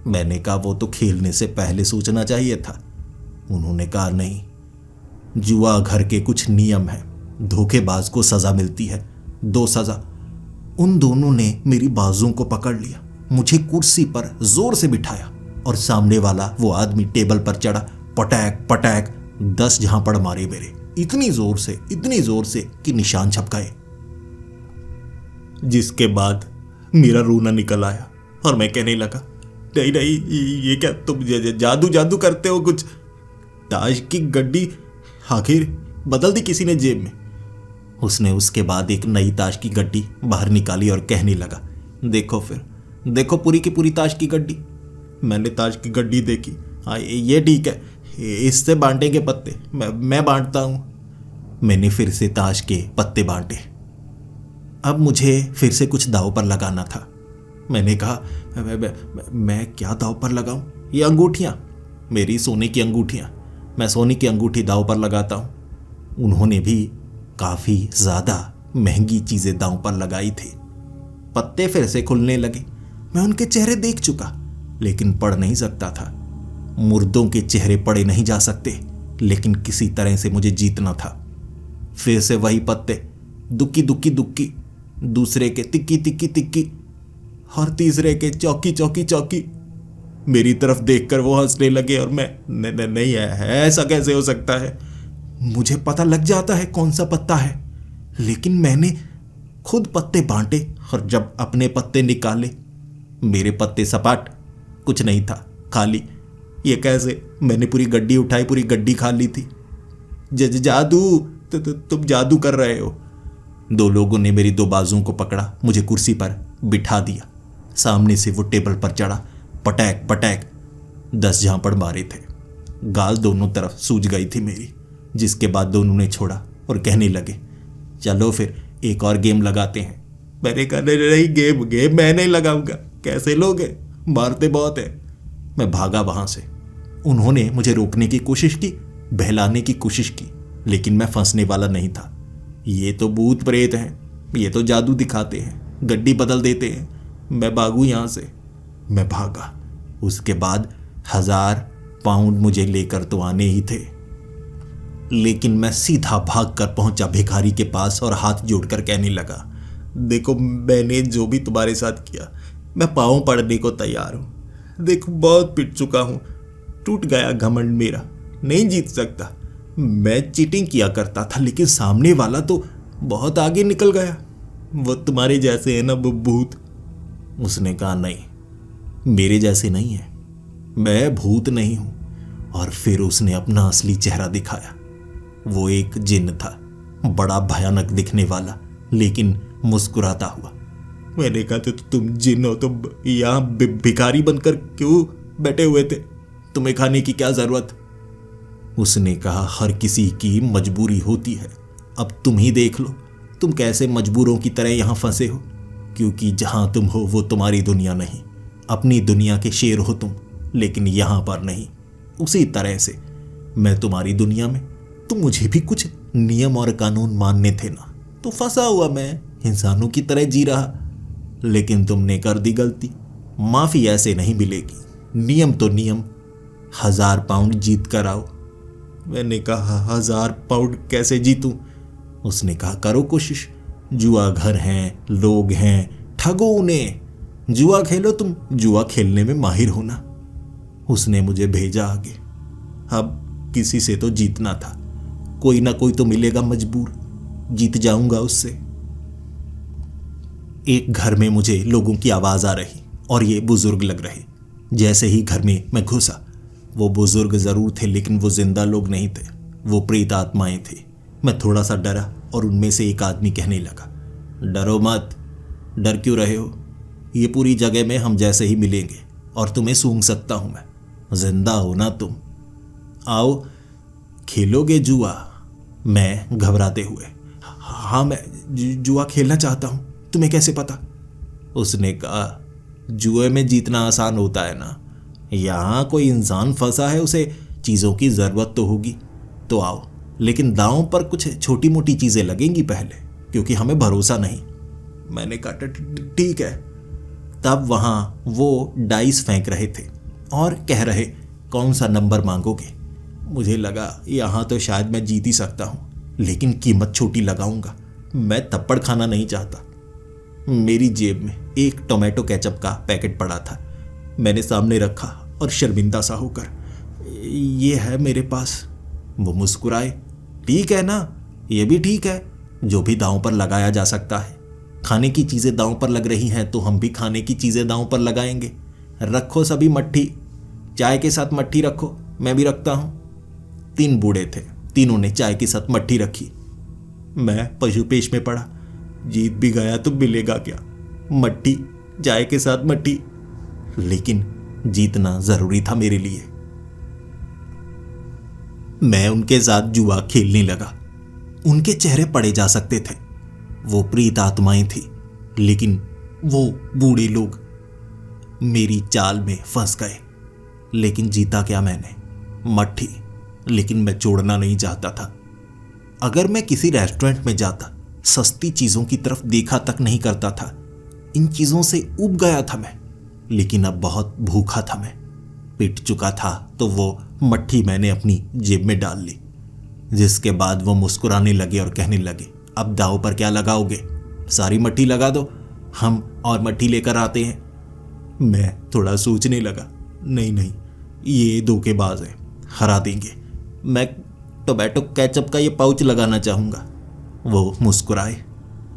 मैंने कहा वो तो खेलने से पहले सोचना चाहिए था। उन्होंने कहा नहीं, जुआ घर के कुछ नियम हैं, धोखेबाज को सजा मिलती है, 2 सजा। उन दोनों ने मेरी बाजुओं को पकड़ लिया, मुझे कुर्सी पर जोर से बिठाया और सामने वाला वो आदमी टेबल पर चढ़ा। पटैक पटैक 10 झापड़ मारे मेरे, इतनी जोर से कि निशान छप गए। जिसके बाद मेरा रोना निकल आया और मैं कहने लगा, नहीं नहीं, ये क्या तुम जादू करते हो कुछ? ताश की गड्डी आखिर बदल दी किसी ने जेब में। उसने उसके बाद एक नई ताश की गड्डी बाहर निकाली और कहने लगा, देखो पूरी की पूरी ताश की गड्डी। मैंने ताश की गड्डी देखी। हाँ ये ठीक है, इससे बांटेंगे पत्ते, मैं बांटता हूं। मैंने फिर से ताश के पत्ते बांटे। अब मुझे फिर से कुछ दांव पर लगाना था। मैंने कहा, मैं क्या दांव पर लगाऊं? ये अंगूठियां, मेरी सोने की अंगूठियां, मैं सोने की अंगूठी दांव पर लगाता हूं। उन्होंने भी काफी ज्यादा महंगी चीजें दांव पर लगाई थी। पत्ते फिर से खुलने लगे। मैं उनके चेहरे देख चुका, लेकिन पढ़ नहीं सकता था। मुर्दों के चेहरे पढ़े नहीं जा सकते, लेकिन किसी तरह से मुझे जीतना था। फिर से वही पत्ते, दुक्की दुक्की दुक्की, दूसरे के तिक्की तिक्की तिक्की, और तीसरे के चौकी चौकी चौकी। मेरी तरफ देखकर वो हंसने लगे और मैं, नहीं है, ऐसा कैसे हो सकता है? मुझे पता लग जाता है कौन सा पत्ता है, लेकिन मैंने खुद पत्ते बांटे और जब अपने पत्ते निकाले, मेरे पत्ते सपाट, कुछ नहीं था, खाली। ये कैसे? मैंने पूरी गड्डी उठाई, पूरी गड्डी खाली थी। जादू, तुम जादू कर रहे हो। 2 लोगों ने मेरी 2 बाजुओं को पकड़ा, मुझे कुर्सी पर बिठा दिया। सामने से वो टेबल पर चढ़ा। पटैक पटैक 10 झापड़ मारे थे। गाल दोनों तरफ सूज गई थी मेरी। जिसके बाद दोनों ने छोड़ा और कहने लगे, चलो फिर एक और गेम लगाते हैं। मैंने कहा, नहीं, गेम मैं नहीं लगाऊंगा। कैसे लोगे? मारते बहुत है। मैं भागा वहां से। उन्होंने मुझे रोकने की कोशिश की, बहलाने की कोशिश की, लेकिन मैं फंसने वाला नहीं था। ये तो भूत प्रेत हैं, ये तो जादू दिखाते हैं, गड्डी बदल देते हैं। मैं भागू यहां से। मैं भागा। उसके बाद 1000 पाउंड मुझे लेकर तो आने ही थे, लेकिन मैं सीधा भागकर पहुंचा भिखारी के पास और हाथ जोड़कर कहने लगा, देखो मैंने जो भी तुम्हारे साथ किया, मैं पाँव पड़ने को तैयार हूं। देखो बहुत पिट चुका हूं, टूट गया घमंड मेरा, नहीं जीत सकता। मैं चीटिंग किया करता था, लेकिन सामने वाला तो बहुत आगे निकल गया। वो तुम्हारे जैसे है ना भूत? उसने कहा, नहीं, मेरे जैसे नहीं है, मैं भूत नहीं हूं। और फिर उसने अपना असली चेहरा दिखाया। वो एक जिन्न था, बड़ा भयानक दिखने वाला, लेकिन मुस्कुराता हुआ। मैंने कहा, तो तुम जिन्न हो तो यहां भिखारी बनकर क्यों बैठे हुए थे? तुम्हें खाने की क्या जरूरत? उसने कहा, हर किसी की मजबूरी होती है। अब तुम ही देख लो, तुम कैसे मजबूरों की तरह यहां फंसे हो, क्योंकि जहां तुम हो वो तुम्हारी दुनिया नहीं। अपनी दुनिया के शेर हो तुम, लेकिन यहां पर नहीं। उसी तरह से मैं तुम्हारी दुनिया में, तो मुझे भी कुछ नियम और कानून मानने थे ना, तो फंसा हुआ मैं इंसानों की तरह जी रहा। लेकिन तुमने कर दी गलती। माफी ऐसे नहीं मिलेगी, नियम तो नियम। 1000 पाउंड जीत कर आओ। मैंने कहा, 1000 पाउंड कैसे जीतूं? उसने कहा, करो कोशिश। जुआ घर हैं, लोग हैं, ठगो उन्हें। जुआ खेलो तुम, जुआ खेलने में माहिर होना। उसने मुझे भेजा आगे। अब किसी से तो जीतना था, कोई ना कोई तो मिलेगा मजबूर, जीत जाऊंगा उससे। एक घर में मुझे लोगों की आवाज आ रही और ये बुजुर्ग लग रहे। जैसे ही घर में मैं घुसा, वो बुजुर्ग जरूर थे, लेकिन वो जिंदा लोग नहीं थे, वो प्रेत आत्माएं थे। मैं थोड़ा सा डरा और उनमें से एक आदमी कहने लगा, डरो मत। डर क्यों रहे हो? ये पूरी जगह में हम जैसे ही मिलेंगे और तुम्हें सूंघ सकता हूं मैं। जिंदा हो ना तुम? आओ, खेलोगे जुआ? मैं घबराते हुए, हाँ मैं जुआ खेलना चाहता हूं। तुम्हें कैसे पता? उसने कहा, जुए में जीतना आसान होता है ना। यहां कोई इंसान फंसा है, उसे चीजों की जरूरत तो होगी। तो आओ, लेकिन दांव पर कुछ छोटी मोटी चीजें लगेंगी पहले, क्योंकि हमें भरोसा नहीं। मैंने कहा ठीक है। तब वहां वो डाइस फेंक रहे थे और कह रहे कौन सा नंबर मांगोगे। मुझे लगा यहां तो शायद मैं जीत ही सकता हूं, लेकिन कीमत छोटी लगाऊंगा। मैं थप्पड़ खाना नहीं चाहता। मेरी जेब में एक टोमेटो केचप का पैकेट पड़ा था। मैंने सामने रखा और शर्मिंदा सा होकर, ये है मेरे पास। वो मुस्कुराए, ठीक है ना, ये भी ठीक है, जो भी दांव पर लगाया जा सकता है। खाने की चीजें दांव पर लग रही हैं तो हम भी खाने की चीजें दांव पर लगाएंगे। रखो सभी मट्ठी, चाय के साथ मट्ठी रखो, मैं भी रखता हूं। 3 बूढ़े थे, तीनों ने चाय के साथ मट्ठी रखी। मैं पशुपेश में पड़ा, जीत भी गया तो मिलेगा क्या, मट्ठी, चाय के साथ मट्ठी। लेकिन जीतना जरूरी था मेरे लिए। मैं उनके साथ जुआ खेलने लगा। उनके चेहरे पढ़े जा सकते थे। वो प्रीत आत्माएं थी, लेकिन वो बूढ़े लोग मेरी चाल में फंस गए। लेकिन जीता क्या मैंने, मट्ठी। लेकिन मैं छोड़ना नहीं चाहता था। अगर मैं किसी रेस्टोरेंट में जाता, सस्ती चीजों की तरफ देखा तक नहीं करता था। इन चीजों से उब गया था मैं। लेकिन अब बहुत भूखा था मैं, पिट चुका था, तो वो मट्ठी मैंने अपनी जेब में डाल ली। जिसके बाद वो मुस्कुराने लगे और कहने लगे, अब दाव पर क्या लगाओगे, सारी मट्ठी लगा दो, हम और मट्ठी लेकर आते हैं। मैं थोड़ा सोचने लगा, नहीं, ये धोखेबाज है, हरा देंगे। मैं टोमेटो केचप का ये पाउच लगाना चाहूंगा। वो मुस्कुराए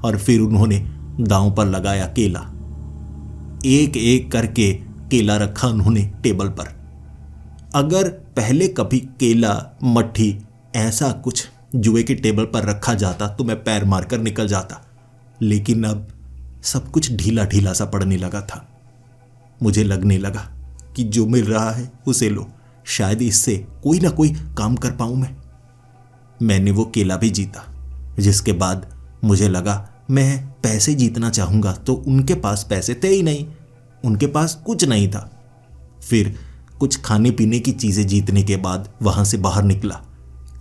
और फिर उन्होंने दांव पर लगाया केला। एक एक करके केला रखा उन्होंने टेबल पर। अगर पहले कभी केला, मट्ठी, ऐसा कुछ जुए के टेबल पर रखा जाता तो मैं पैर मारकर निकल जाता। लेकिन अब सब कुछ ढीला ढीला सा पड़ने लगा था। मुझे लगने लगा कि जो मिल रहा है उसे लो, शायद इससे कोई ना कोई काम कर पाऊं मैंने वो केला भी जीता। जिसके बाद मुझे लगा मैं पैसे जीतना चाहूंगा तो उनके पास पैसे थे ही नहीं, उनके पास कुछ नहीं था। फिर कुछ खाने पीने की चीजें जीतने के बाद वहां से बाहर निकला।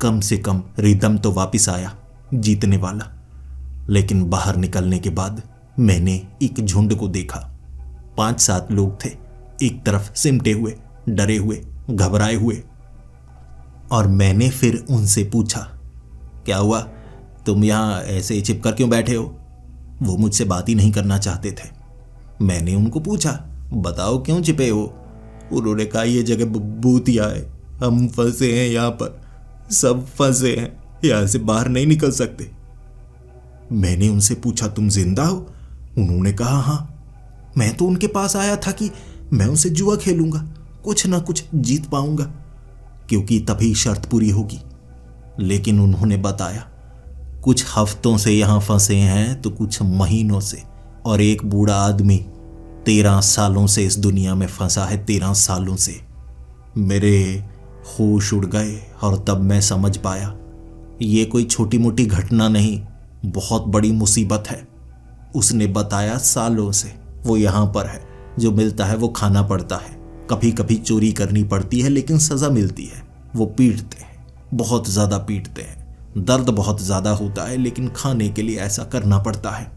कम से कम रिदम तो वापिस आया जीतने वाला। लेकिन बाहर निकलने के बाद मैंने एक झुंड को देखा। 5-7 लोग थे, एक तरफ सिमटे हुए, डरे हुए, घबराए हुए। और मैंने फिर उनसे पूछा, क्या हुआ, तुम यहां ऐसे छिपकर क्यों बैठे हो? वो मुझसे बात ही नहीं करना चाहते थे। मैंने उनको पूछा, बताओ क्यों छिपे हो? उन्होंने कहा, ये जगह भूतिया है, हम फंसे हैं यहाँ पर, सब फंसे हैं, यहां से बाहर नहीं निकल सकते। मैंने उनसे पूछा, तुम जिंदा हो? उन्होंने कहा, हाँ। मैं तो उनके पास आया था कि मैं उनसे जुआ खेलूंगा, कुछ ना कुछ जीत पाऊंगा, क्योंकि तभी शर्त पूरी होगी। लेकिन उन्होंने बताया, कुछ हफ्तों से यहां फंसे हैं तो कुछ महीनों से, और एक बूढ़ा आदमी 13 सालों से इस दुनिया में फंसा है, 13 सालों से। मेरे होश उड़ गए और तब मैं समझ पाया ये कोई छोटी मोटी घटना नहीं, बहुत बड़ी मुसीबत है। उसने बताया, सालों से वो यहां पर है, जो मिलता है वो खाना पड़ता है, कभी कभी चोरी करनी पड़ती है लेकिन सजा मिलती है। वो पीटते हैं, बहुत ज्यादा पीटते हैं, दर्द बहुत ज्यादा होता है, लेकिन खाने के लिए ऐसा करना पड़ता है।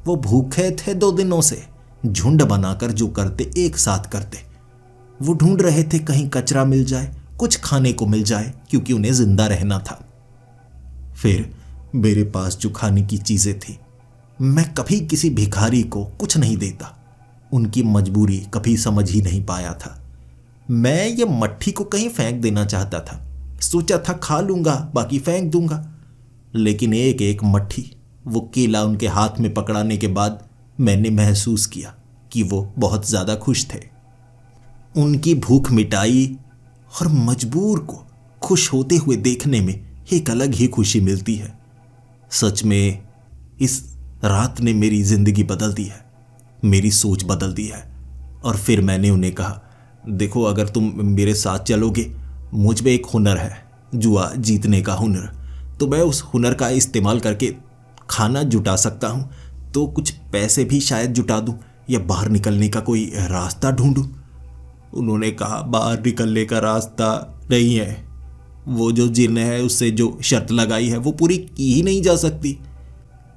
वो भूखे थे 2 दिनों से, झुंड बनाकर जो करते एक साथ करते। वो ढूंढ रहे थे कहीं कचरा मिल जाए, कुछ खाने को मिल जाए, क्योंकि उन्हें जिंदा रहना था। फिर मेरे पास जो खाने की चीजें थी, मैं कभी किसी भिखारी को कुछ नहीं देता, उनकी मजबूरी कभी समझ ही नहीं पाया था। मैं ये मट्ठी को कहीं फेंक देना चाहता था, सोचा था खा लूंगा, बाकी फेंक दूंगा। लेकिन एक एक मट्ठी, वो केला उनके हाथ में पकड़ाने के बाद मैंने महसूस किया कि वो बहुत ज्यादा खुश थे। उनकी भूख मिटाई और मजबूर को खुश होते हुए देखने में एक अलग ही खुशी मिलती है। सच में इस रात ने मेरी जिंदगी बदल दी है, मेरी सोच बदल दी है। और फिर मैंने उन्हें कहा, देखो अगर तुम मेरे साथ चलोगे, मुझ में एक हुनर है, जुआ जीतने का हुनर, तो मैं उस हुनर का इस्तेमाल करके खाना जुटा सकता हूँ, तो कुछ पैसे भी शायद जुटा दूँ या बाहर निकलने का कोई रास्ता ढूंढूं। उन्होंने कहा, बाहर निकलने का रास्ता नहीं है, वो जो जिन है उससे जो शर्त लगाई है वो पूरी की ही नहीं जा सकती।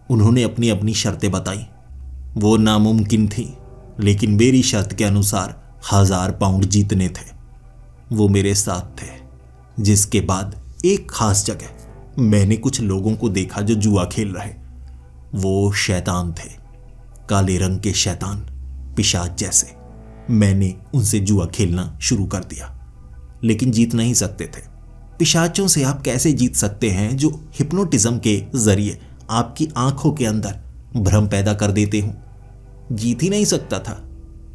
उन्होंने अपनी अपनी शर्तें बताई। वो नामुमकिन थी, लेकिन मेरी शर्त के अनुसार 1000 पाउंड जीतने थे। वो मेरे साथ थे। जिसके बाद एक खास जगह मैंने कुछ लोगों को देखा जो जुआ खेल रहे। वो शैतान थे, काले रंग के शैतान, पिशाच जैसे। मैंने उनसे जुआ खेलना शुरू कर दिया, लेकिन जीत नहीं सकते थे। पिशाचों से आप कैसे जीत सकते हैं जो हिप्नोटिज्म के जरिए आपकी आंखों के अंदर भ्रम पैदा कर देते हो? जीत ही नहीं सकता था।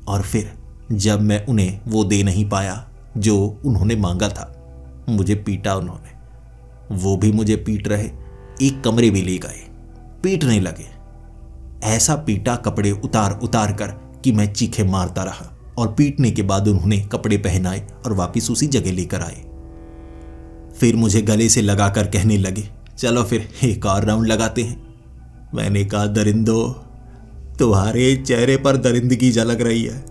और फिर जब मैं उन्हें वो दे नहीं पाया जो उन्होंने मांगा था, मुझे पीटा उन्होंने। वो भी मुझे पीट रहे, एक कमरे भी ले गए, पीटने लगे। ऐसा पीटा कपड़े उतार उतार कर कि मैं चीखे मारता रहा। और पीटने के बाद उन्होंने कपड़े पहनाए और वापस उसी जगह लेकर आए। फिर मुझे गले से लगाकर कहने लगे, चलो फिर एक और राउंड लगाते हैं। मैंने कहा, दरिंदो, तुम्हारे चेहरे पर दरिंदगी झलक रही है।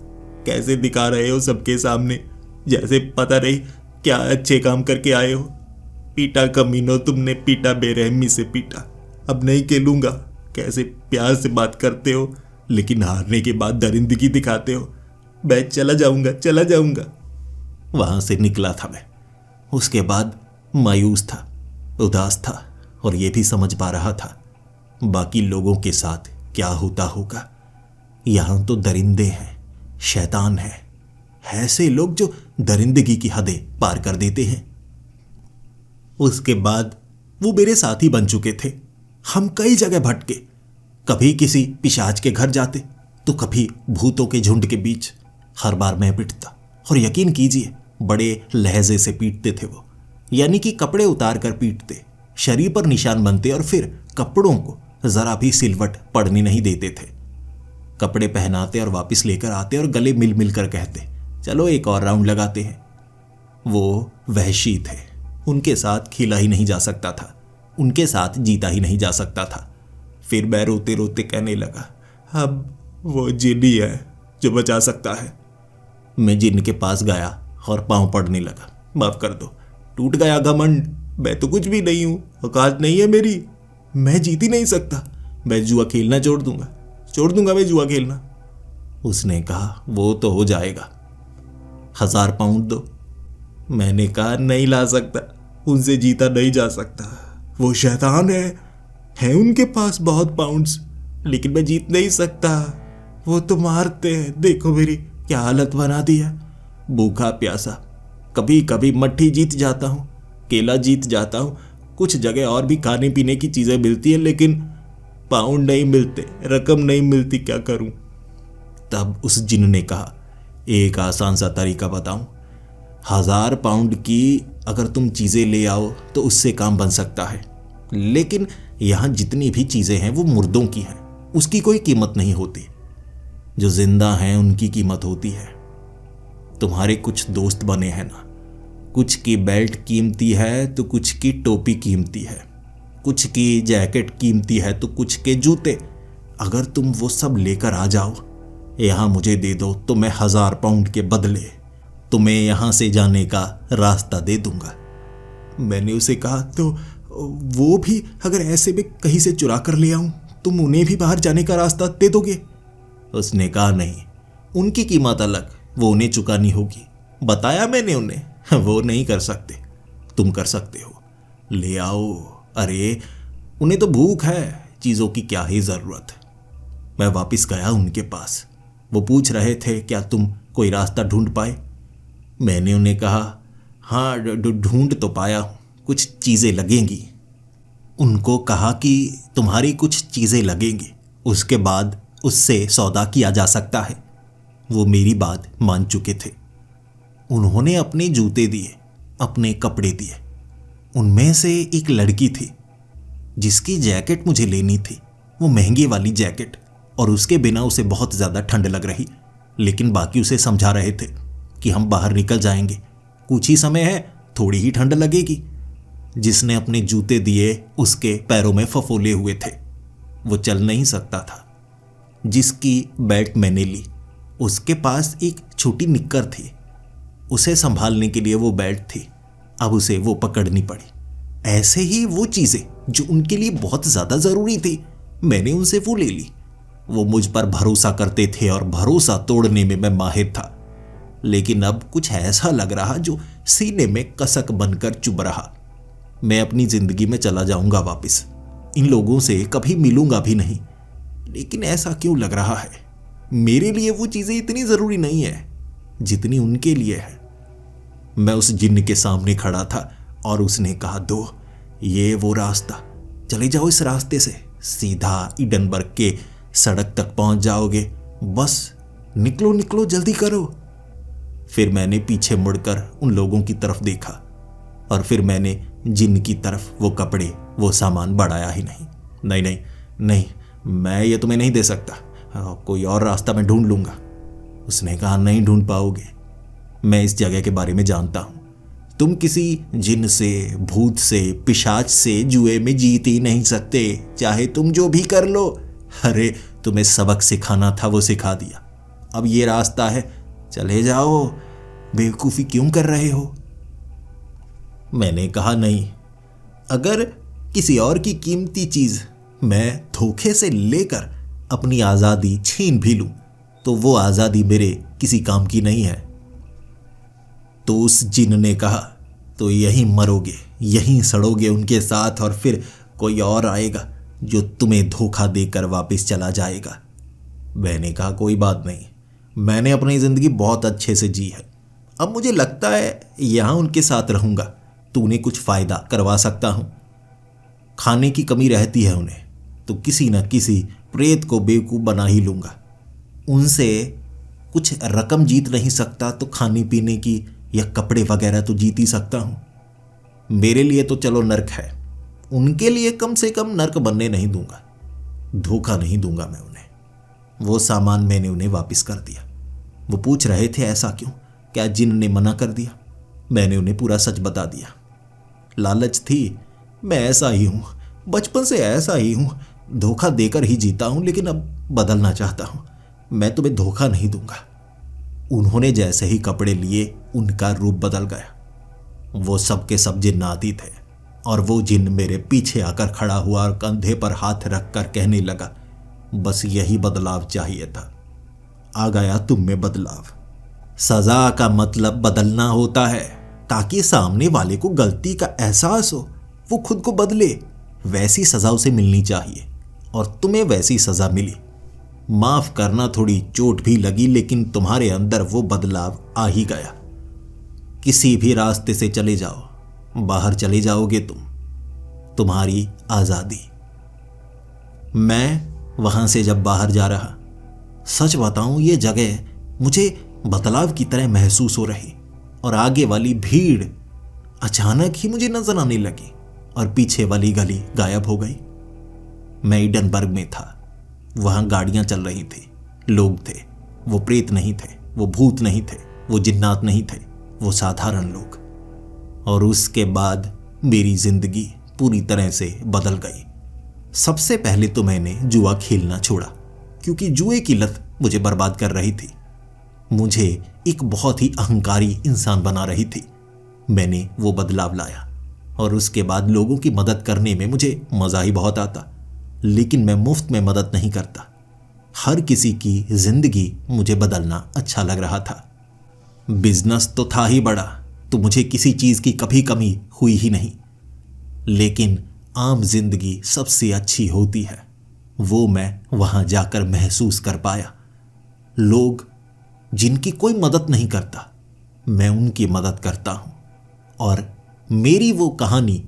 कैसे दिखा रहे हो सबके सामने, जैसे पता नहीं क्या अच्छे काम करके आए हो। पीटा कमीनो, तुमने पीटा, बेरहमी से पीटा। अब नहीं खेलूंगा। कैसे प्यार से बात करते हो, लेकिन हारने के बाद दरिंदगी दिखाते हो। मैं चला जाऊंगा, चला जाऊंगा। वहां से निकला था मैं। उसके बाद मायूस था, उदास था, और यह भी समझ पा रहा था बाकी लोगों के साथ क्या होता होगा। यहां तो दरिंदे हैं, शैतान है, ऐसे लोग जो दरिंदगी की हदें पार कर देते हैं। उसके बाद वो मेरे साथी बन चुके थे। हम कई जगह भटके, कभी किसी पिशाच के घर जाते तो कभी भूतों के झुंड के बीच। हर बार मैं पिटता, और यकीन कीजिए बड़े लहजे से पीटते थे वो, यानी कि कपड़े उतार कर पीटते, शरीर पर निशान बनते और फिर कपड़ों को जरा भी सिलवट पड़ने नहीं देते थे। कपड़े पहनाते और वापस लेकर आते और गले मिल मिल कर कहते, चलो एक और राउंड लगाते हैं। वो वहशी थे, उनके साथ खेला ही नहीं जा सकता था, उनके साथ जीता ही नहीं जा सकता था। फिर मैं रोते रोते कहने लगा, अब वो जिन ही है जो बचा सकता है। मैं जिन के पास गया और पांव पड़ने लगा, माफ कर दो, टूट गया घमंड, मैं तो कुछ भी नहीं हूं, औकात नहीं है मेरी, मैं जीत ही नहीं सकता, मैं जुआ खेलना छोड़ दूंगा मैं जुआ खेलना। उसने कहा, वो तो हो जाएगा, 1000 पाउंड दो। मैंने कहा, नहीं ला सकता, उनसे जीता नहीं जा सकता, वो शैतान है उनके पास बहुत पाउंड्स, लेकिन मैं जीत नहीं सकता, वो तो मारते हैं, देखो मेरी क्या हालत बना दी है। भूखा प्यासा, कभी कभी मट्ठी जीत जाता हूँ, केला जीत जाता हूँ, कुछ जगह और भी खाने पीने की चीजें मिलती है, लेकिन पाउंड नहीं मिलते, रकम नहीं मिलती, क्या करूं। तब उस जिन ने कहा, एक आसान सा तरीका बताऊं, 1000 पाउंड की अगर तुम चीजें ले आओ तो उससे काम बन सकता है, लेकिन यहां जितनी भी चीजें हैं वो मुर्दों की हैं, उसकी कोई कीमत नहीं होती। जो जिंदा हैं उनकी कीमत होती है। तुम्हारे कुछ दोस्त बने हैं ना, कुछ की बेल्ट कीमती है तो कुछ की टोपी कीमती है, कुछ की जैकेट कीमती है तो कुछ के जूते। अगर तुम वो सब लेकर आ जाओ, यहां मुझे दे दो, तो मैं 1000 पाउंड के बदले तुम्हें यहां से जाने का रास्ता दे दूंगा। मैंने उसे कहा, तो वो भी अगर ऐसे में कहीं से चुरा कर ले आऊं, तुम उन्हें भी बाहर जाने का रास्ता दे दोगे? उसने कहा, नहीं, उनकी कीमत अलग, वो उन्हें चुकानी होगी। बताया मैंने उन्हें, वो नहीं कर सकते, तुम कर सकते हो, ले आओ। अरे उन्हें तो भूख है, चीजों की क्या ही जरूरत। मैं वापस गया उनके पास। वो पूछ रहे थे, क्या तुम कोई रास्ता ढूंढ पाए? मैंने उन्हें कहा, हाँ ढूंढ तो पाया हूं, कुछ चीजें लगेंगी। उनको कहा कि तुम्हारी कुछ चीजें लगेंगी, उसके बाद उससे सौदा किया जा सकता है। वो मेरी बात मान चुके थे। उन्होंने अपने जूते दिए, अपने कपड़े दिए। उनमें से एक लड़की थी जिसकी जैकेट मुझे लेनी थी, वो महंगी वाली जैकेट, और उसके बिना उसे बहुत ज़्यादा ठंड लग रही, लेकिन बाकी उसे समझा रहे थे कि हम बाहर निकल जाएंगे, कुछ ही समय है, थोड़ी ही ठंड लगेगी। जिसने अपने जूते दिए उसके पैरों में फफोले हुए थे, वो चल नहीं सकता था। जिसकी बेल्ट मैंने ली उसके पास एक छोटी निक्कर थी, उसे संभालने के लिए वो बेल्ट थी। अब उसे वो पकड़नी पड़ी। ऐसे ही वो चीजें जो उनके लिए बहुत ज्यादा जरूरी थी, मैंने उनसे वो ले ली। वो मुझ पर भरोसा करते थे और भरोसा तोड़ने में मैं माहिर था। लेकिन अब कुछ ऐसा लग रहा जो सीने में कसक बनकर चुभ रहा। मैं अपनी जिंदगी में चला जाऊंगा वापस, इन लोगों से कभी मिलूंगा भी नहीं। लेकिन ऐसा क्यों लग रहा है? मेरे लिए वो चीजें इतनी जरूरी नहीं है जितनी उनके लिए है। मैं उस जिन्न के सामने खड़ा था और उसने कहा, दो, ये वो रास्ता, चले जाओ इस रास्ते से, सीधा इडनबर्ग के सड़क तक पहुंच जाओगे, बस निकलो निकलो, जल्दी करो। फिर मैंने पीछे मुड़कर उन लोगों की तरफ देखा और फिर मैंने जिन्न की तरफ वो कपड़े, वो सामान बढ़ाया ही नहीं। नहीं नहीं नहीं, मैं ये तुम्हें नहीं दे सकता, कोई और रास्ता मैं ढूंढ लूंगा। उसने कहा, नहीं ढूंढ पाओगे, मैं इस जगह के बारे में जानता हूं। तुम किसी जिन्न से, भूत से, पिशाच से जुए में जीत ही नहीं सकते, चाहे तुम जो भी कर लो। अरे तुम्हें सबक सिखाना था, वो सिखा दिया। अब ये रास्ता है, चले जाओ, बेवकूफी क्यों कर रहे हो? मैंने कहा, नहीं, अगर किसी और की कीमती चीज मैं धोखे से लेकर अपनी आजादी छीन भी लूं तो वो आजादी मेरे किसी काम की नहीं है। तो उस जिन्न ने कहा, तो यहीं मरोगे, यहीं सड़ोगे उनके साथ, और फिर कोई और आएगा जो तुम्हें धोखा देकर वापस चला जाएगा। मैंने कहा, कोई बात नहीं, मैंने अपनी जिंदगी बहुत अच्छे से जी है। अब मुझे लगता है यहां उनके साथ रहूंगा तो उन्हें कुछ फायदा करवा सकता हूं। खाने की कमी रहती है उन्हें, तो किसी न किसी प्रेत को बेवकूफ बना ही लूंगा। उनसे कुछ रकम जीत नहीं सकता तो खाने पीने की या कपड़े वगैरह तो जीत ही सकता हूं। मेरे लिए तो चलो नर्क है, उनके लिए कम से कम नर्क बनने नहीं दूंगा, धोखा नहीं दूंगा मैं उन्हें। वो सामान मैंने उन्हें वापस कर दिया। वो पूछ रहे थे, ऐसा क्यों, क्या जिन्न ने मना कर दिया? मैंने उन्हें पूरा सच बता दिया। लालच थी, मैं ऐसा ही हूं, बचपन से ऐसा ही हूं, धोखा देकर ही जीता हूं, लेकिन अब बदलना चाहता हूं। मैं तुम्हें धोखा नहीं दूंगा। उन्होंने जैसे ही कपड़े लिए उनका रूप बदल गया। वो सब के सब जिन्नाती थे और वो जिन्न मेरे पीछे आकर खड़ा हुआ और कंधे पर हाथ रखकर कहने लगा, बस यही बदलाव चाहिए था, आ गया तुम में बदलाव। सजा का मतलब बदलना होता है ताकि सामने वाले को गलती का एहसास हो, वो खुद को बदले। वैसी सजा उसे मिलनी चाहिए और तुम्हें वैसी सजा मिली। माफ करना, थोड़ी चोट भी लगी, लेकिन तुम्हारे अंदर वो बदलाव आ ही गया। किसी भी रास्ते से चले जाओ, बाहर चले जाओगे तुम्हारी आजादी। मैं वहां से जब बाहर जा रहा, सच बताऊं, ये जगह मुझे बदलाव की तरह महसूस हो रही और आगे वाली भीड़ अचानक ही मुझे नजर आने लगी और पीछे वाली गली गायब हो गई। मैं इडनबर्ग में था, वहां गाड़ियां चल रही थी, लोग थे। वो प्रेत नहीं थे, वो भूत नहीं थे, वो जिन्नात नहीं थे, वो साधारण लोग। और उसके बाद मेरी जिंदगी पूरी तरह से बदल गई। सबसे पहले तो मैंने जुआ खेलना छोड़ा, क्योंकि जुए की लत मुझे बर्बाद कर रही थी, मुझे एक बहुत ही अहंकारी इंसान बना रही थी। मैंने वो बदलाव लाया और उसके बाद लोगों की मदद करने में मुझे मजा ही बहुत आता। लेकिन मैं मुफ्त में मदद नहीं करता, हर किसी की जिंदगी मुझे बदलना अच्छा लग रहा था। बिजनेस तो था ही बड़ा, तो मुझे किसी चीज की कभी कमी हुई ही नहीं। लेकिन आम जिंदगी सबसे अच्छी होती है, वो मैं वहां जाकर महसूस कर पाया। लोग जिनकी कोई मदद नहीं करता, मैं उनकी मदद करता हूं। और मेरी वो कहानी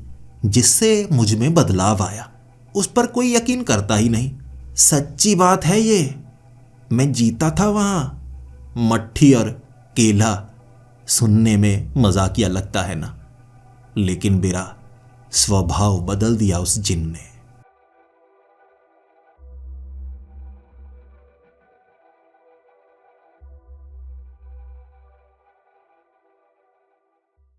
जिससे मुझ में बदलाव आया, उस पर कोई यकीन करता ही नहीं। सच्ची बात है ये, मैं जीता था वहां। मट्ठी और केला सुनने में मजाकिया लगता है ना, लेकिन मेरा स्वभाव बदल दिया उस जिन्न ने।